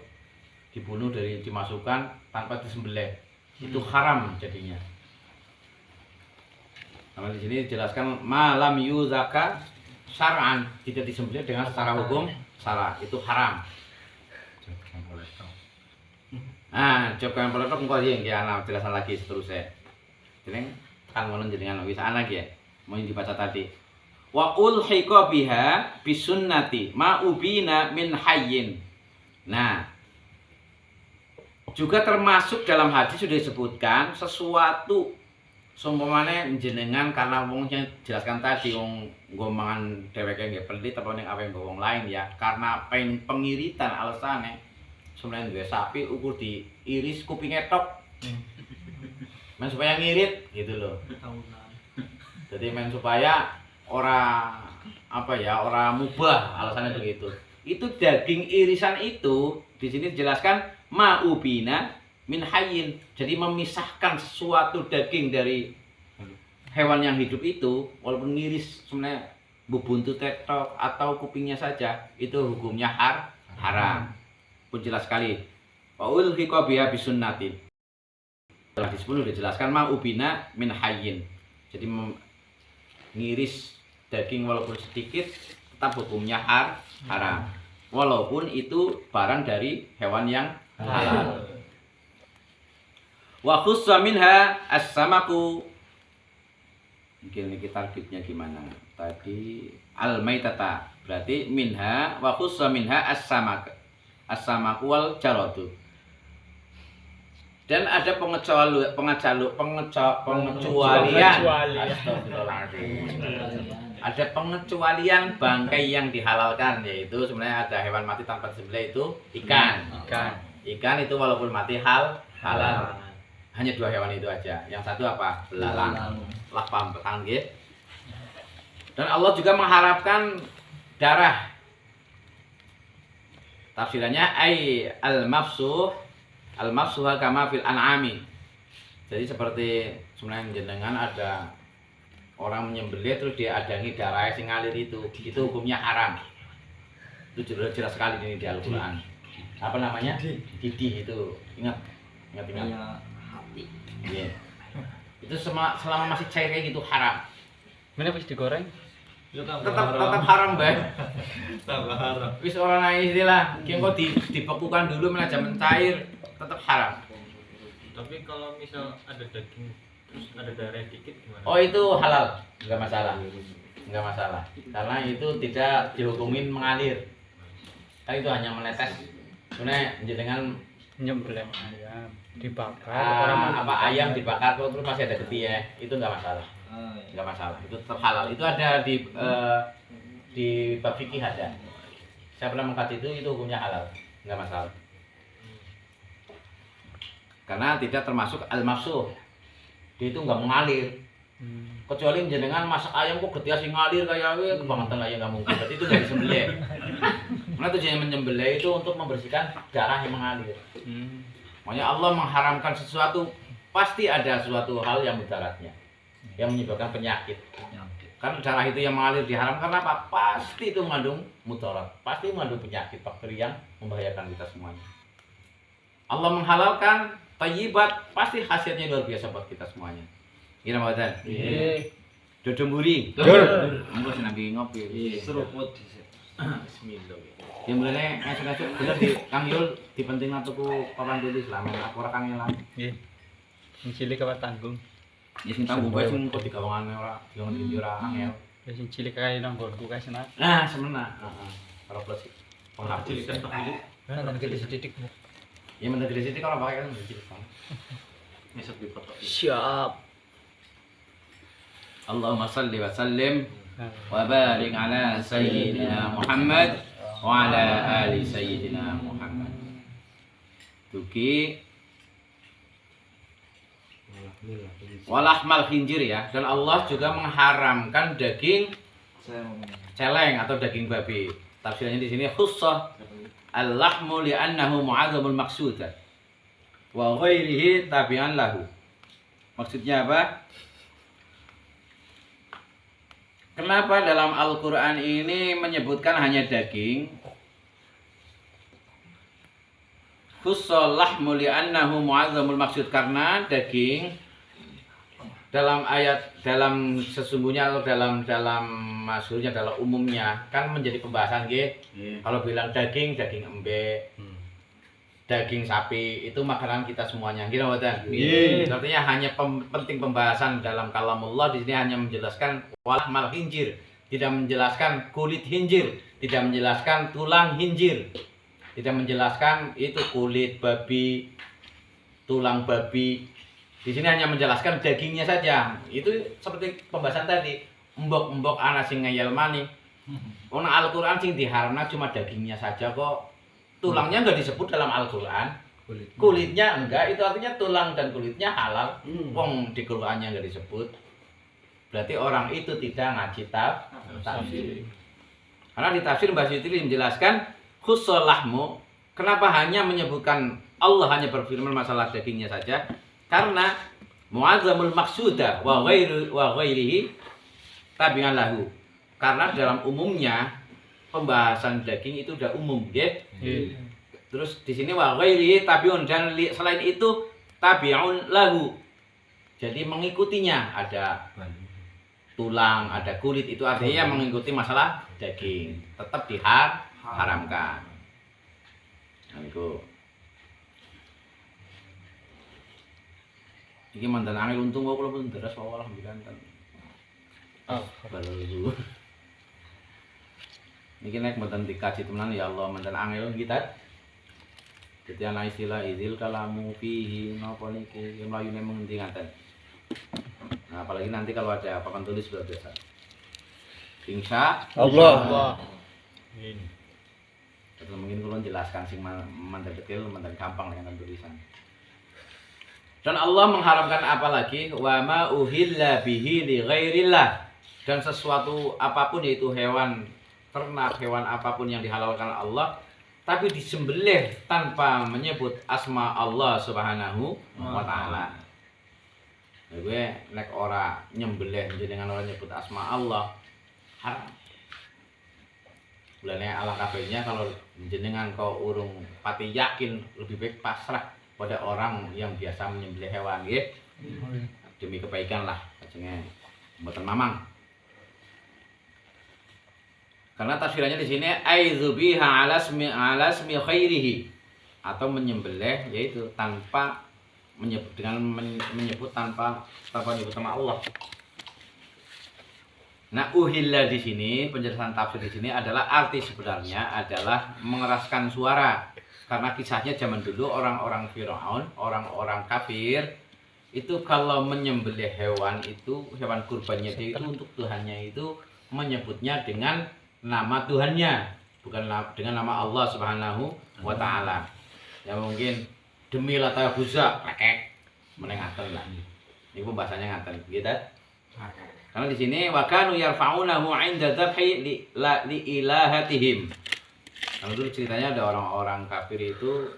dibunuh dari dimasukkan tanpa disembelih. Itu haram jadinya. Nah, di sini dijelaskan malam yuzaka syar'an, tidak disembelih dengan secara hukum syara, itu haram. Nah, coba yang peletok engko iki ana jelasan lagi seterusnya. Jeneng kang ngono jenengan wis ana ya. Mau dibaca tadi. Wa ulhiqa biha bisunnati ma ubina min hayyin. Nah, juga termasuk dalam hadis sudah disebutkan sesuatu sumpamane jenengan karena wong jelaskan tadi wong nggo mangan dheweke nggih pelit apa ning awe wong lain ya karena pengiritan alasane sebenarnya duwe sapi ukur diiris kupinge tok. Men supaya ngirit gitu loh. Jadi men supaya ora mubah alasannya begitu. Itu daging irisan itu di sini dijelaskan ma'ubina min hayyin. Jadi memisahkan suatu daging dari hewan yang hidup itu walaupun ngiris sebenarnya buntu tetok atau kupingnya saja itu hukumnya haram. Pun jelas sekali. Wa ulhiqa biha bisunnatin. Telah disebut dijelaskan ma'ubina min hayyin. Jadi ngiris daging walaupun sedikit tetap hukumnya haram. Walaupun itu barang dari hewan yang halal. Wa khussa minha as-samaku. Mungkin ini targetnya gimana? Tadi al-maitata. Berarti minha wa khussa minha as-samak. As-samaku wal jaradu. Dan ada pengecualian. Ada pengecualian bangkai yang dihalalkan, yaitu sebenarnya ada hewan mati tanpa disembelih itu ikan. Ikan itu walaupun mati halal. Hanya 2 hewan itu aja. Yang satu apa? Belalang. Lah paham petang nggih. Dan Allah juga mengharapkan darah. Tafsirannya ai al-mafsuha kama fil an'ami. Jadi seperti sebenarnya jenengan ada orang menyembelih terus dia adangi darah sing ngalir itu hukumnya haram. Itu jelas sekali ini di Al-Qur'an. Apa namanya? Didih itu. Ingat. Iya. Itu selama masih cair kayak gitu haram. Mana wis digoreng? Tetap haram, Mbak. Tambah haram. Wis ora ana istilah, ki engko dibekukan dulu menaja mencair, tetap haram. Tapi kalau misal ada daging terus ada darah dikit gimana? Oh, itu halal, enggak masalah. Enggak masalah. Karena itu tidak dihukumin mengalir. Kan itu hanya menetes. Sebenarnya jenengan Nyembelih ayam dibakar. ayam dibakar terus masih ada getih ya, itu enggak masalah. Enggak masalah, itu tetap halal. Itu ada di bab fikih ada. Saya pernah mengkaji itu hukumnya halal, enggak masalah. Karena tidak termasuk al-mafsuh. Dia itu enggak mengalir. Kecuali jenengan masak ayam kok getih sing ngalir kayak kebangetan ayam enggak mungkin. Berarti itu enggak disembelih. Karena tujuannya menyembelih itu untuk membersihkan darah yang mengalir. Makanya Allah mengharamkan sesuatu, pasti ada suatu hal yang mudaratnya, yang menyebabkan penyakit. Karena darah itu yang mengalir diharamkan apa? Pasti itu mengandung mudarat, pasti mengandung penyakit bakteri yang membahayakan kita semuanya. Allah menghalalkan thayyibat, pasti khasiatnya luar biasa buat kita semuanya. Gimana Pak Wadan? Dodo mburi. Engko senambi ngopi. Seruput. Bismillah. Yang mulane ngasih-ngasih bener di Kang Yul dipentingna tuku papan tulis lah, aku ora kangelan. Nggih. Sing cilik apa tanggung? Ya sing tanggung bae sing kok digawangane ora, digawangi ora angel. Ya sing cilik kae nang nggonku kae senat. Nah, semena. Heeh. Ora plus penghapus. Nang gede sedidik. Ya men gede sithik ora pakai kan cilik. Ngisep di foto. Siap. Allahumma shalli wa sallim wa barik ala sayyidina Muhammad wa ala ali sayyidina Muhammad. Tuki walahmal khinjir ya, dan Allah juga mengharamkan daging celeng atau daging babi. Tafsirannya di sini khussah al-lahmu li'annahu mu'azzamul maqsuda wa ghairihi tabi'an lahu. Maksudnya apa? Kenapa dalam Al-Quran ini menyebutkan hanya daging? Khussal lahmu li'annahu mu'azzamul maksud, karena daging dalam ayat, dalam sesungguhnya atau dalam maksudnya, dalam umumnya kan menjadi pembahasan gitu. Kalau bilang daging embe. daging sapi itu makanan kita semuanya. Gitu mboten? Nggih. Artinya hanya penting pembahasan dalam kalamullah di sini hanya menjelaskan walahmal khinzir, tidak menjelaskan kulit khinzir, tidak menjelaskan tulang khinzir, tidak menjelaskan itu kulit babi, tulang babi. Di sini hanya menjelaskan dagingnya saja. Itu seperti pembahasan tadi. Mbok-mbok ana sing ngeyel mani. Ono Al-Qur'an sing diharamna cuma dagingnya saja kok. Tulangnya enggak disebut dalam Al-Qur'an. Kulitnya enggak, itu artinya tulang dan kulitnya halal. Wong di Qur'annya enggak disebut. Berarti orang itu tidak ngaji tafsir. Karena di tafsir Mbah Suyuti menjelaskan khusulahmu. Kenapa hanya menyebutkan Allah hanya berfirman masalah dagingnya saja? Karena mu'azzamul maqsuda wa ghairihi tabi'an lahu. Karena dalam umumnya pembahasan daging itu udah umum, nggih. Terus di sini wa ghairihi tabi'un, dan selain itu tabi'un lahu. Jadi mengikutinya, ada tulang, ada kulit, itu artinya mengikuti masalah daging. Tetap diharamkan. Nah, itu. Iki mantan angel untung kok kula pun deres wae alhamdulillah kan. Balelu. Niki nek mboten dikaji tenan ya Allah mantan angel kita. Dadi ana istilah idzil kalamu fihi napa niki mlayune mengendi ngaten. Nah, apalagi nanti kalau ada papan tulis luar biasa. Insya Allah. Ini. Terus mungkin kula jelaskan sing mantan detail, mantan gampang dengan tulisan. Dan Allah mengharamkan apa lagi? Wa ma uhilla bihi li ghairillah. Dan sesuatu apapun, yaitu hewan ternak, hewan apapun yang dihalalkan Allah, tapi disembelih tanpa menyebut asma Allah Subhanahu wa taala. Gue nek ora nyembelih dengan ora nyebut asma Allah haram. Bulane ala kabehnya kalau jenengan kau urung pati yakin, lebih baik pasrah pada orang yang biasa menyembelih hewan, nggih. Demi kebaikan lah, ajenge mboten mamang. Karena tafsirannya di sini aizubiha ala ismi khairihi, atau menyembelih yaitu tanpa menyebut dengan menyebut tanpa menyebut nama Allah. Nah, uhilla di sini penjelasan tafsir di sini adalah arti sebenarnya adalah mengeraskan suara. Karena kisahnya zaman dulu orang-orang Firaun, orang-orang kafir itu kalau menyembelih hewan itu, hewan kurbannya itu untuk Tuhannya itu menyebutnya dengan nama Tuhannya, bukan dengan nama Allah Subhanahu wa taala. Ya mungkin demi Lata Buza kakek menengaken lah. Ini pembahasannya ngaten, gitu. Karena di sini wa kanu yarfa'unahu 'inda dzabhi li ilahatihim. Kalau dulu ceritanya ada orang-orang kafir itu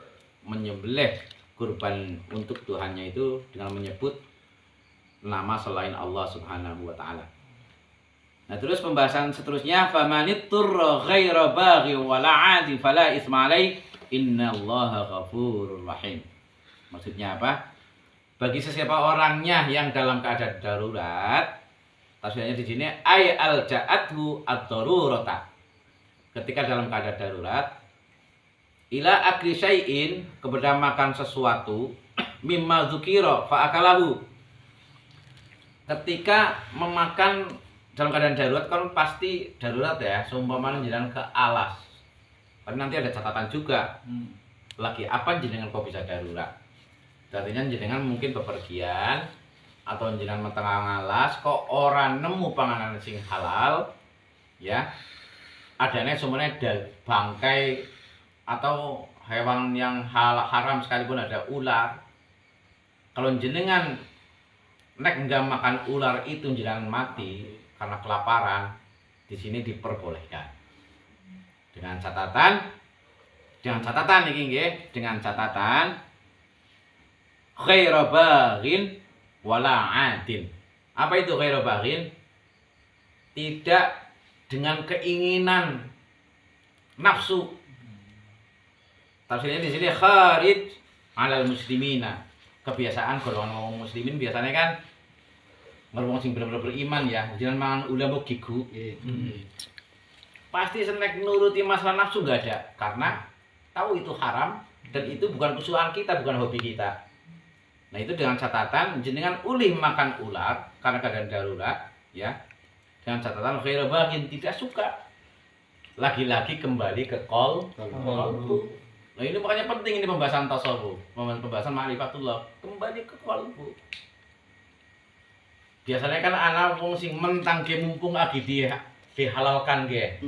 menyembelih kurban untuk Tuhannya itu dengan menyebut nama selain Allah Subhanahu wa taala. Nah, terus pembahasan seterusnya famanittur ghaira baghi wala 'adi fala itsma alai innallaha ghafurur rahim. Maksudnya apa? Bagi sesiapa orangnya yang dalam keadaan darurat, tafsirnya di sini ay al-ja'athu ad-darurata. Ketika dalam keadaan darurat, ila akli syai'in, kepada makan sesuatu, mimma dzukira fa akalahu. Ketika memakan dalam keadaan darurat kan pasti darurat ya, seumpama jenengan ke alas. Tapi nanti ada catatan juga. Lagi apa jenengan kok bisa darurat? Artinya jenengan mungkin bepergian atau jenengan metengah alas kok orang nemu panganan sing halal, ya. Adanya semuanya bangkai atau hewan yang haram sekalipun, ada ular. Kalau jenengan nek enggak makan ular itu jenengan mati karena kelaparan, di sini diperbolehkan. Dengan catatan iki nggih, dengan catatan ghairu baghin wala 'adin. Apa itu ghairu baghin? Tidak dengan keinginan nafsu. Tafsirnya di sini kharij 'alal muslimina. Kebiasaan golongan wong muslimin biasanya kan ngomong sing bener-bener beriman ya, jangan mangan ulam gigu. Pasti senek nuruti masalah nafsu enggak ada, karena tahu itu haram, Dan itu bukan kesukaan kita, bukan hobi kita. Nah itu dengan catatan jenengan ulih makan ular karena keadaan darurat, ya. Dengan catatan ghairu baghin, tidak suka. Lagi-lagi kembali ke qalbu. Nah ini makanya penting ini pembahasan tasawuf, pembahasan ma'rifatullah, kembali ke qalbu. Biasanya kan anak wong sing mentang ge mumpung lagi dihalalkan ge.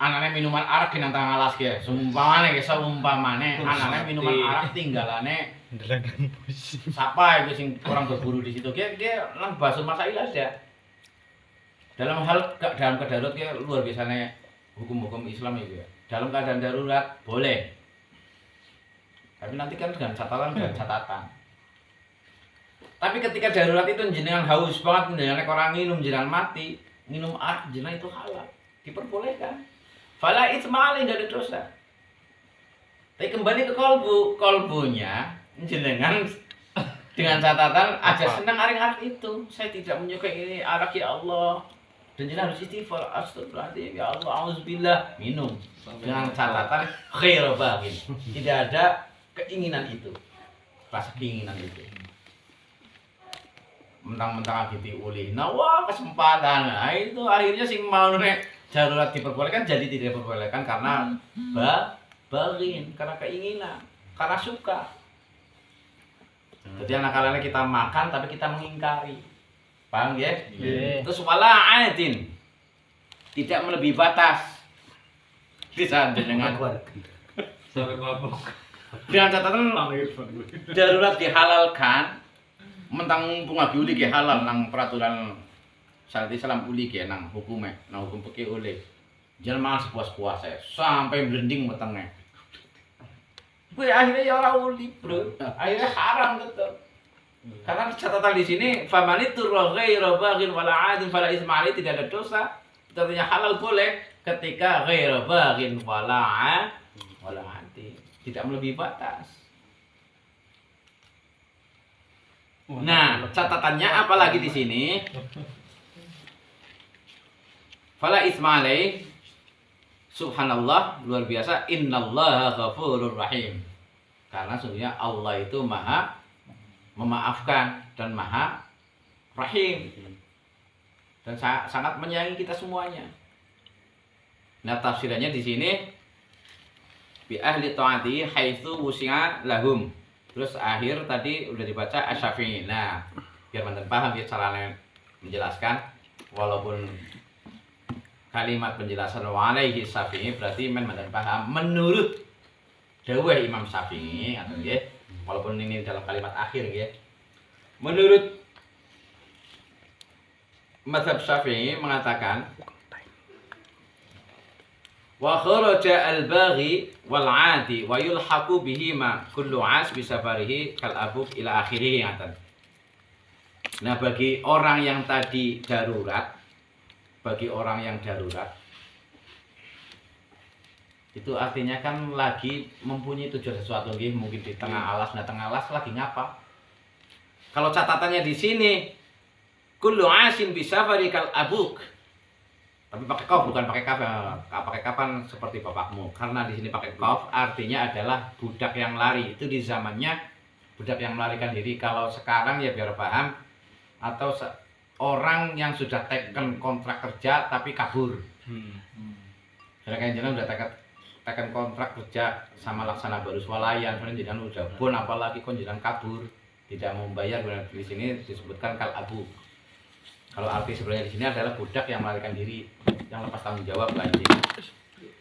Anaknya minuman arak nang alas ge. Seumpamane anaknya minuman arak tinggalane siapa itu sing orang berburu di situ dia nang basuh masail ada. Dalam kedarurat ge luar biasanya hukum-hukum Islam itu ya. Dalam keadaan darurat boleh. Tapi nanti kan dengan catatan. Tapi ketika darurat itu jenengan haus banget, jenengan orang minum, jenengan mati, minum air, jenengan itu halal, diperbolehkan. Fala itsma alaihi, enggak ada dosa. Tapi kembali ke kolbunya, jenengan dengan catatan aja senang arak itu. Saya tidak menyukai ini arak ya Allah. Dan jenengan harus istighfar, astagfirullahaladzim, ya Allah, auzubillah, minum. Dengan catatan ghairu baghin. Tidak ada keinginan itu. Rasa keinginan itu. Mentang-mentang lagi diulih, nah wah kesempatan, nah itu akhirnya sing mau nek darurat diperbolehkan jadi tidak diperbolehkan karena baghin, karena keinginan, karena suka. Jadi anak-anaknya kita makan tapi kita mengingkari, paham ya? Terus wala adin, tidak melebihi batas, bisa dengan Sampai mabuk. dengan catatan darurat dihalalkan. Mentang mumpung lagi uli ke halal nang peraturan syariat Islam uli ke nang hukumnya, nang hukum fikih uli. Jangan malah sepuas-puasnya sampai blending wetenge. Gue akhirnya ya ora uli, Bro. Akhirnya haram tetep. Karena catatan di sini famanitur ghairu baghin wala 'adin fala itsma alaihi, tidak ada dosa. Artinya halal boleh ketika ghairu baghin wala 'adin, tidak melebihi batas. Nah, catatannya apalagi di sini? Fala itsma alaihi, subhanallah, luar biasa, innallaha ghafurur rahim. Karena sesungguhnya Allah itu maha memaafkan dan maha rahim. Dan sangat menyayangi kita semuanya. Nah, tafsirannya di sini bi ahli taati haitsu wusi'a lahum. Terus akhir tadi udah dibaca Asy-Syafi'i. Nah, biar mantan paham ya caranya menjelaskan, walaupun kalimat penjelasan wa alaihi Syafi'i berarti mantan paham menurut dawuh Imam Syafi'i atau nggih, walaupun ini dalam kalimat akhir nggih. Menurut mazhab Syafi'i mengatakan wa kharaja al-baghi wal 'adi wa yulhaqu bihi ma kullu 'as bi safarihi kal abuk ila akhirih ngatan. Nah, bagi orang yang tadi darurat, itu artinya kan lagi mempunyai tujuan sesuatu nggih, mungkin di tengah alas, nah tengah alas lagi ngapa? Kalau catatannya di sini kullu 'asin bi safari kal abuk. Tapi pakai qaf, bukan pakai kaf. Pakai kafan seperti bapakmu. Karena di sini pakai qaf artinya adalah budak yang lari. Itu di zamannya budak yang melarikan diri. Kalau sekarang ya biar paham, atau orang yang sudah teken kontrak kerja tapi kabur. Karena kan jenengan udah teken kontrak kerja sama Laksana baru swalayan, kemudian jenengan udah bon, apalagi kon jenengan kabur, tidak mau membayar. Di sini disebutkan kal abu. Kalau arti sebenarnya di sini adalah budak yang melarikan diri, yang lepas tanggung jawab banjir,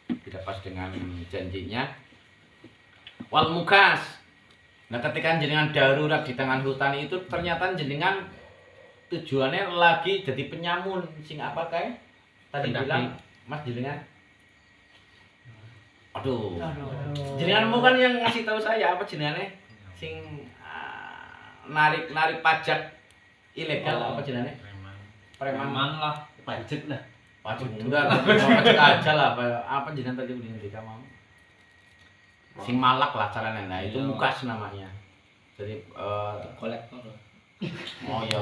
tidak pas dengan janjinya. Wal mukas. Nah, ketika jenengan darurat di tengah hutan itu ternyata jenengan tujuannya lagi jadi penyamun, sing apa kayak tadi bilang Mas jenengan. Aduh. Jenengan bukan yang ngasih tahu saya apa jenengannya, sing narik pajak ilegal apa jenengannya? Preman lah, pajak lah. Pajak enggak, pajak aja lah. Apa jenengan tadi udah ngerti kamu? Sing malak lah caranya. Nah, itu mukas namanya. Jadi Kolektor. oh ya,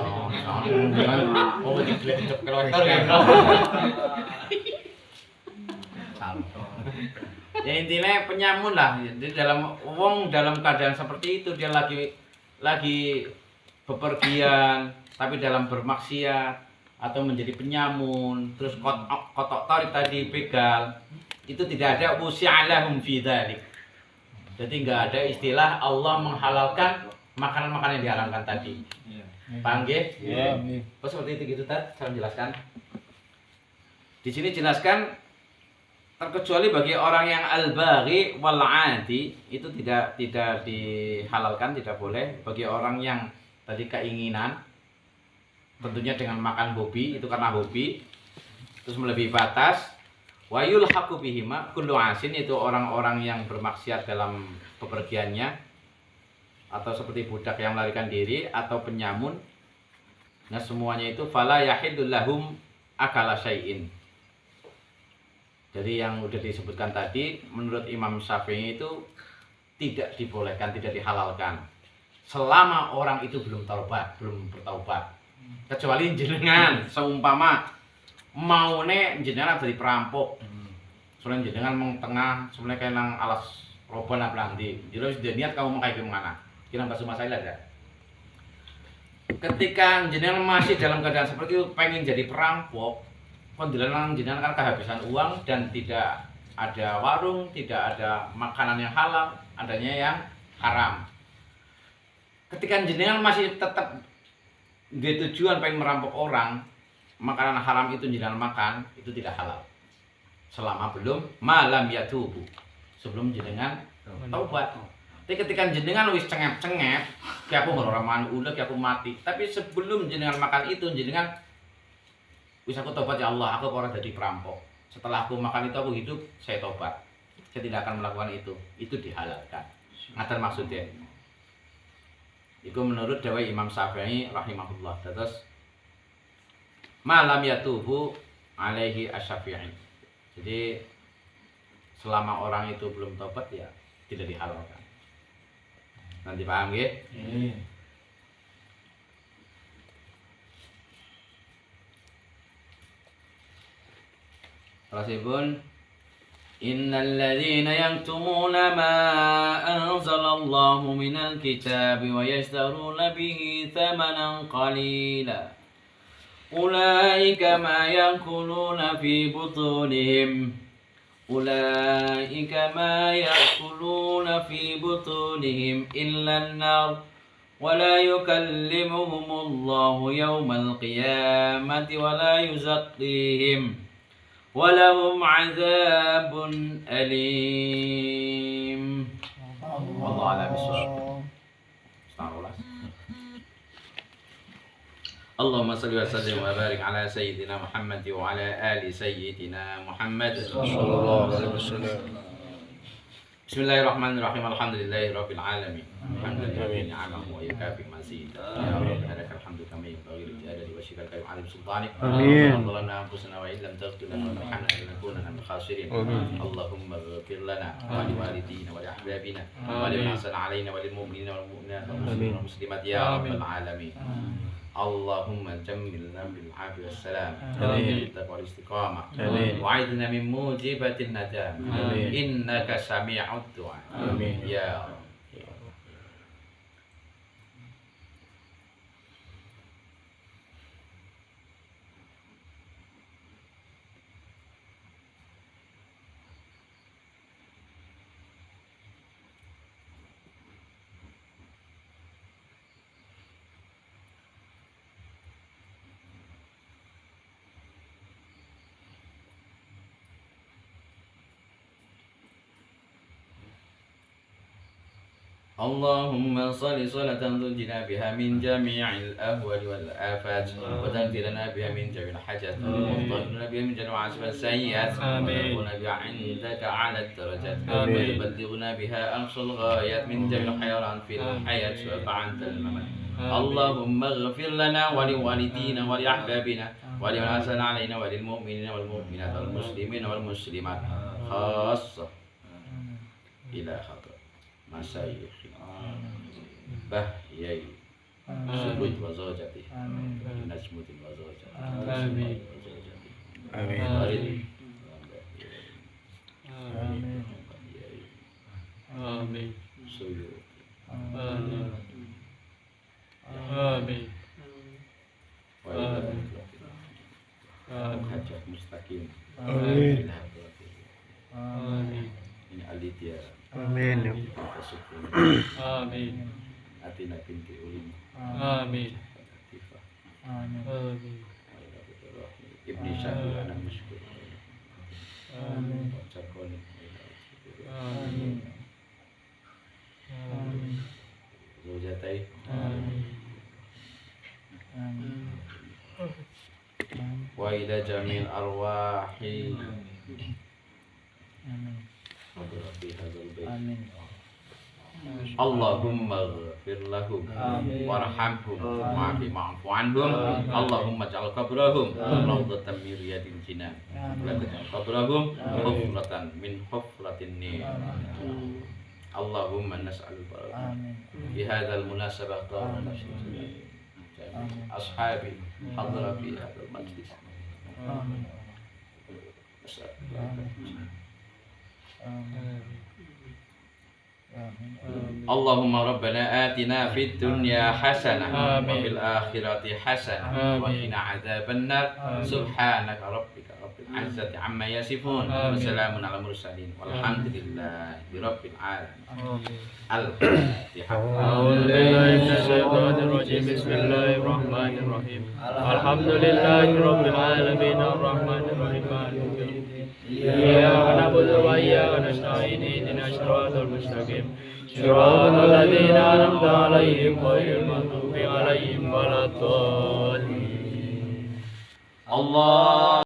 jangan oh diglek-glek kolektor ya. Ya intinya penyamun lah. Jadi dalam keadaan seperti itu dia lagi bepergian tapi dalam bermaksiat atau menjadi penyamun, terus kotok tarik tadi begal, itu tidak ada wusi'alahum fi dzalik. Jadi enggak ada istilah Allah menghalalkan makanan-makanan yang diharamkan tadi. Paham nggih? Iya. Oh seperti itu gitu Tad, saya jelaskan. Di sini jelaskan terkecuali bagi orang yang al-baghi wal 'adi itu tidak dihalalkan, tidak boleh. Bagi orang yang tadi keinginan tentunya dengan makan hobi, itu karena hobi terus melebihi batas. Wa yulhaqu bihima kullu asin, itu orang-orang yang bermaksiat dalam bepergiannya atau seperti budak yang melarikan diri atau penyamun. Nah, semuanya itu fala yahidul lahum akala syai'in. Jadi yang sudah disebutkan tadi menurut Imam Syafi'i itu tidak dibolehkan, tidak dihalalkan selama orang itu belum bertaubat. Kecuali jenengan seumpama maune jenengan dari perampok. Soalnya jenengan mau tengah, sebenarnya kayak nang alas roban apa nanti. Jadi sudah niat kamu mau kayak gimana? Kira nggak cuma saya ada. Ketika jenengan masih dalam keadaan seperti itu, pengen jadi perampok, kondilan jenengan kan kehabisan uang dan tidak ada warung, tidak ada makanan yang halal, adanya yang haram. Ketika jenengan masih tetap dia tujuan pengen merampok orang, makanan haram itu jenengan makan, itu tidak halal. Selama belum malam yatubu, sebelum jenengan taubat. Tapi ketika jenengan wis cengep-cengep, kayak aku orang mangan udah, kayak aku mati. Tapi sebelum jenengan makan itu, jenengan wis aku tobat ya Allah, aku orang jadi perampok. Setelah aku makan itu aku hidup, saya tobat. Saya tidak akan melakukan itu. Itu dihalalkan. Ngaten maksudnya. Itu menurut dawuh Imam Syafi'i rahimahullah. Terus malam yatubu alaihi asy-Syafi'i. Jadi selama orang itu belum tobat ya tidak dihalalkan. Nanti paham nggih? Rasibun innal ladzina yaktumuna ma anzalallahu minal kitabi wa yashtaruna bihi thamanan qalila ulaika ma yakuluna fi butunihim illa an-nar wa la yukallimuhumullahu yawmal qiyamati wa la yuzakkihim wa lahum 'adzabun alim. Wallahu a'lam bishawab. Allahumma salli wa sallim wa barik ala sayyidina Muhammad wa ala ali sayyidina Muhammad sallallahu alaihi wasallam. Bismillahirrahmanirrahim. Alhamdulillahi rabbil alamin. Alhamdulillahi ni'amahu wa yukafi mazida. Ya Rabbi lakal hamdu kama yanbaghi li jalali wajhika al-karim 'ala sultanik. Amin. Allahumma anfusana wa illam taghfir lana wa tarhamna lanakunanna minal khasirin. Allahumma ighfir lana wa li walidina wa li ahbabina wa li man ahsana 'alaina wa lil mu'minina wal mu'minat wal muslimina wal muslimat ya rabbal alamin. Allahumma jammilna bil afi wassalam Amin. wal istiqamah Amin. wa'idna min mujibatin najah. Amin. Innaka sami'ud du'a. Amin. Ya Rabb. اللهم صل صلاة تنجينا بها من جميع الأهوال والآفات وتنزلنا بها من جميع الحاجات وتطهرنا بها من جميع السيئات وترفعنا بها عندك على الدرجات وتبلغنا بها أقصى الغايات من جميع الحيوانات في الحياة وبعد الممات. اللهم اغفر لنا ولوالدينا ولأحبابنا ولمن أحسن علينا وللمؤمنين والمؤمنات والمسلمين والمسلمات خاصة إلى خطر masyayikh bahyai subut wa zawjati najmutin wa zawjati amin amin Amin. Suyuti, Amin. Amin. wa ila Amin. hajat mustaqim. Amin. Amin. Ini Alitia Amin. Tasukun Amin. Atina binti Ulim Amin. Latifah Amin. Ibni Syahul Anak Musykur Amin. Wacakoni Amin. Amin. Zawjatai Amin. wa ila jamil arwahi Hadrati hadzal bait Allahumma ighfir lahum warhamhum wa'fi ma'fu anhum Allahumma ja'al qabrahum rawdatan min riyadil jinan wa ja'al qabrahum hufratan min hufratin nar Allahumma nas'alul barakah fi hadzal munasabah ashabi hadra fi hadzal majlis Allahumma rabbana atina fid dunya hasanah wa fil akhirati hasanah wa qina adzabannar subhanaka rabbika rabbil izzati amma yasifun wa salamun alal mursalin walhamdulillahi rabbil alamin al-fatihah أعوذ بالله من الشيطان الرجيم بسم الله الرحمن الرحيم الحمد لله رب العالمين الرحمن الرحيم مالك يوم الدين إياك نعبد وإياك نستعين اهدنا الصراط المستقيم صراط الذين أنعمت عليهم غير المغضوب عليهم ولا الضالين Allah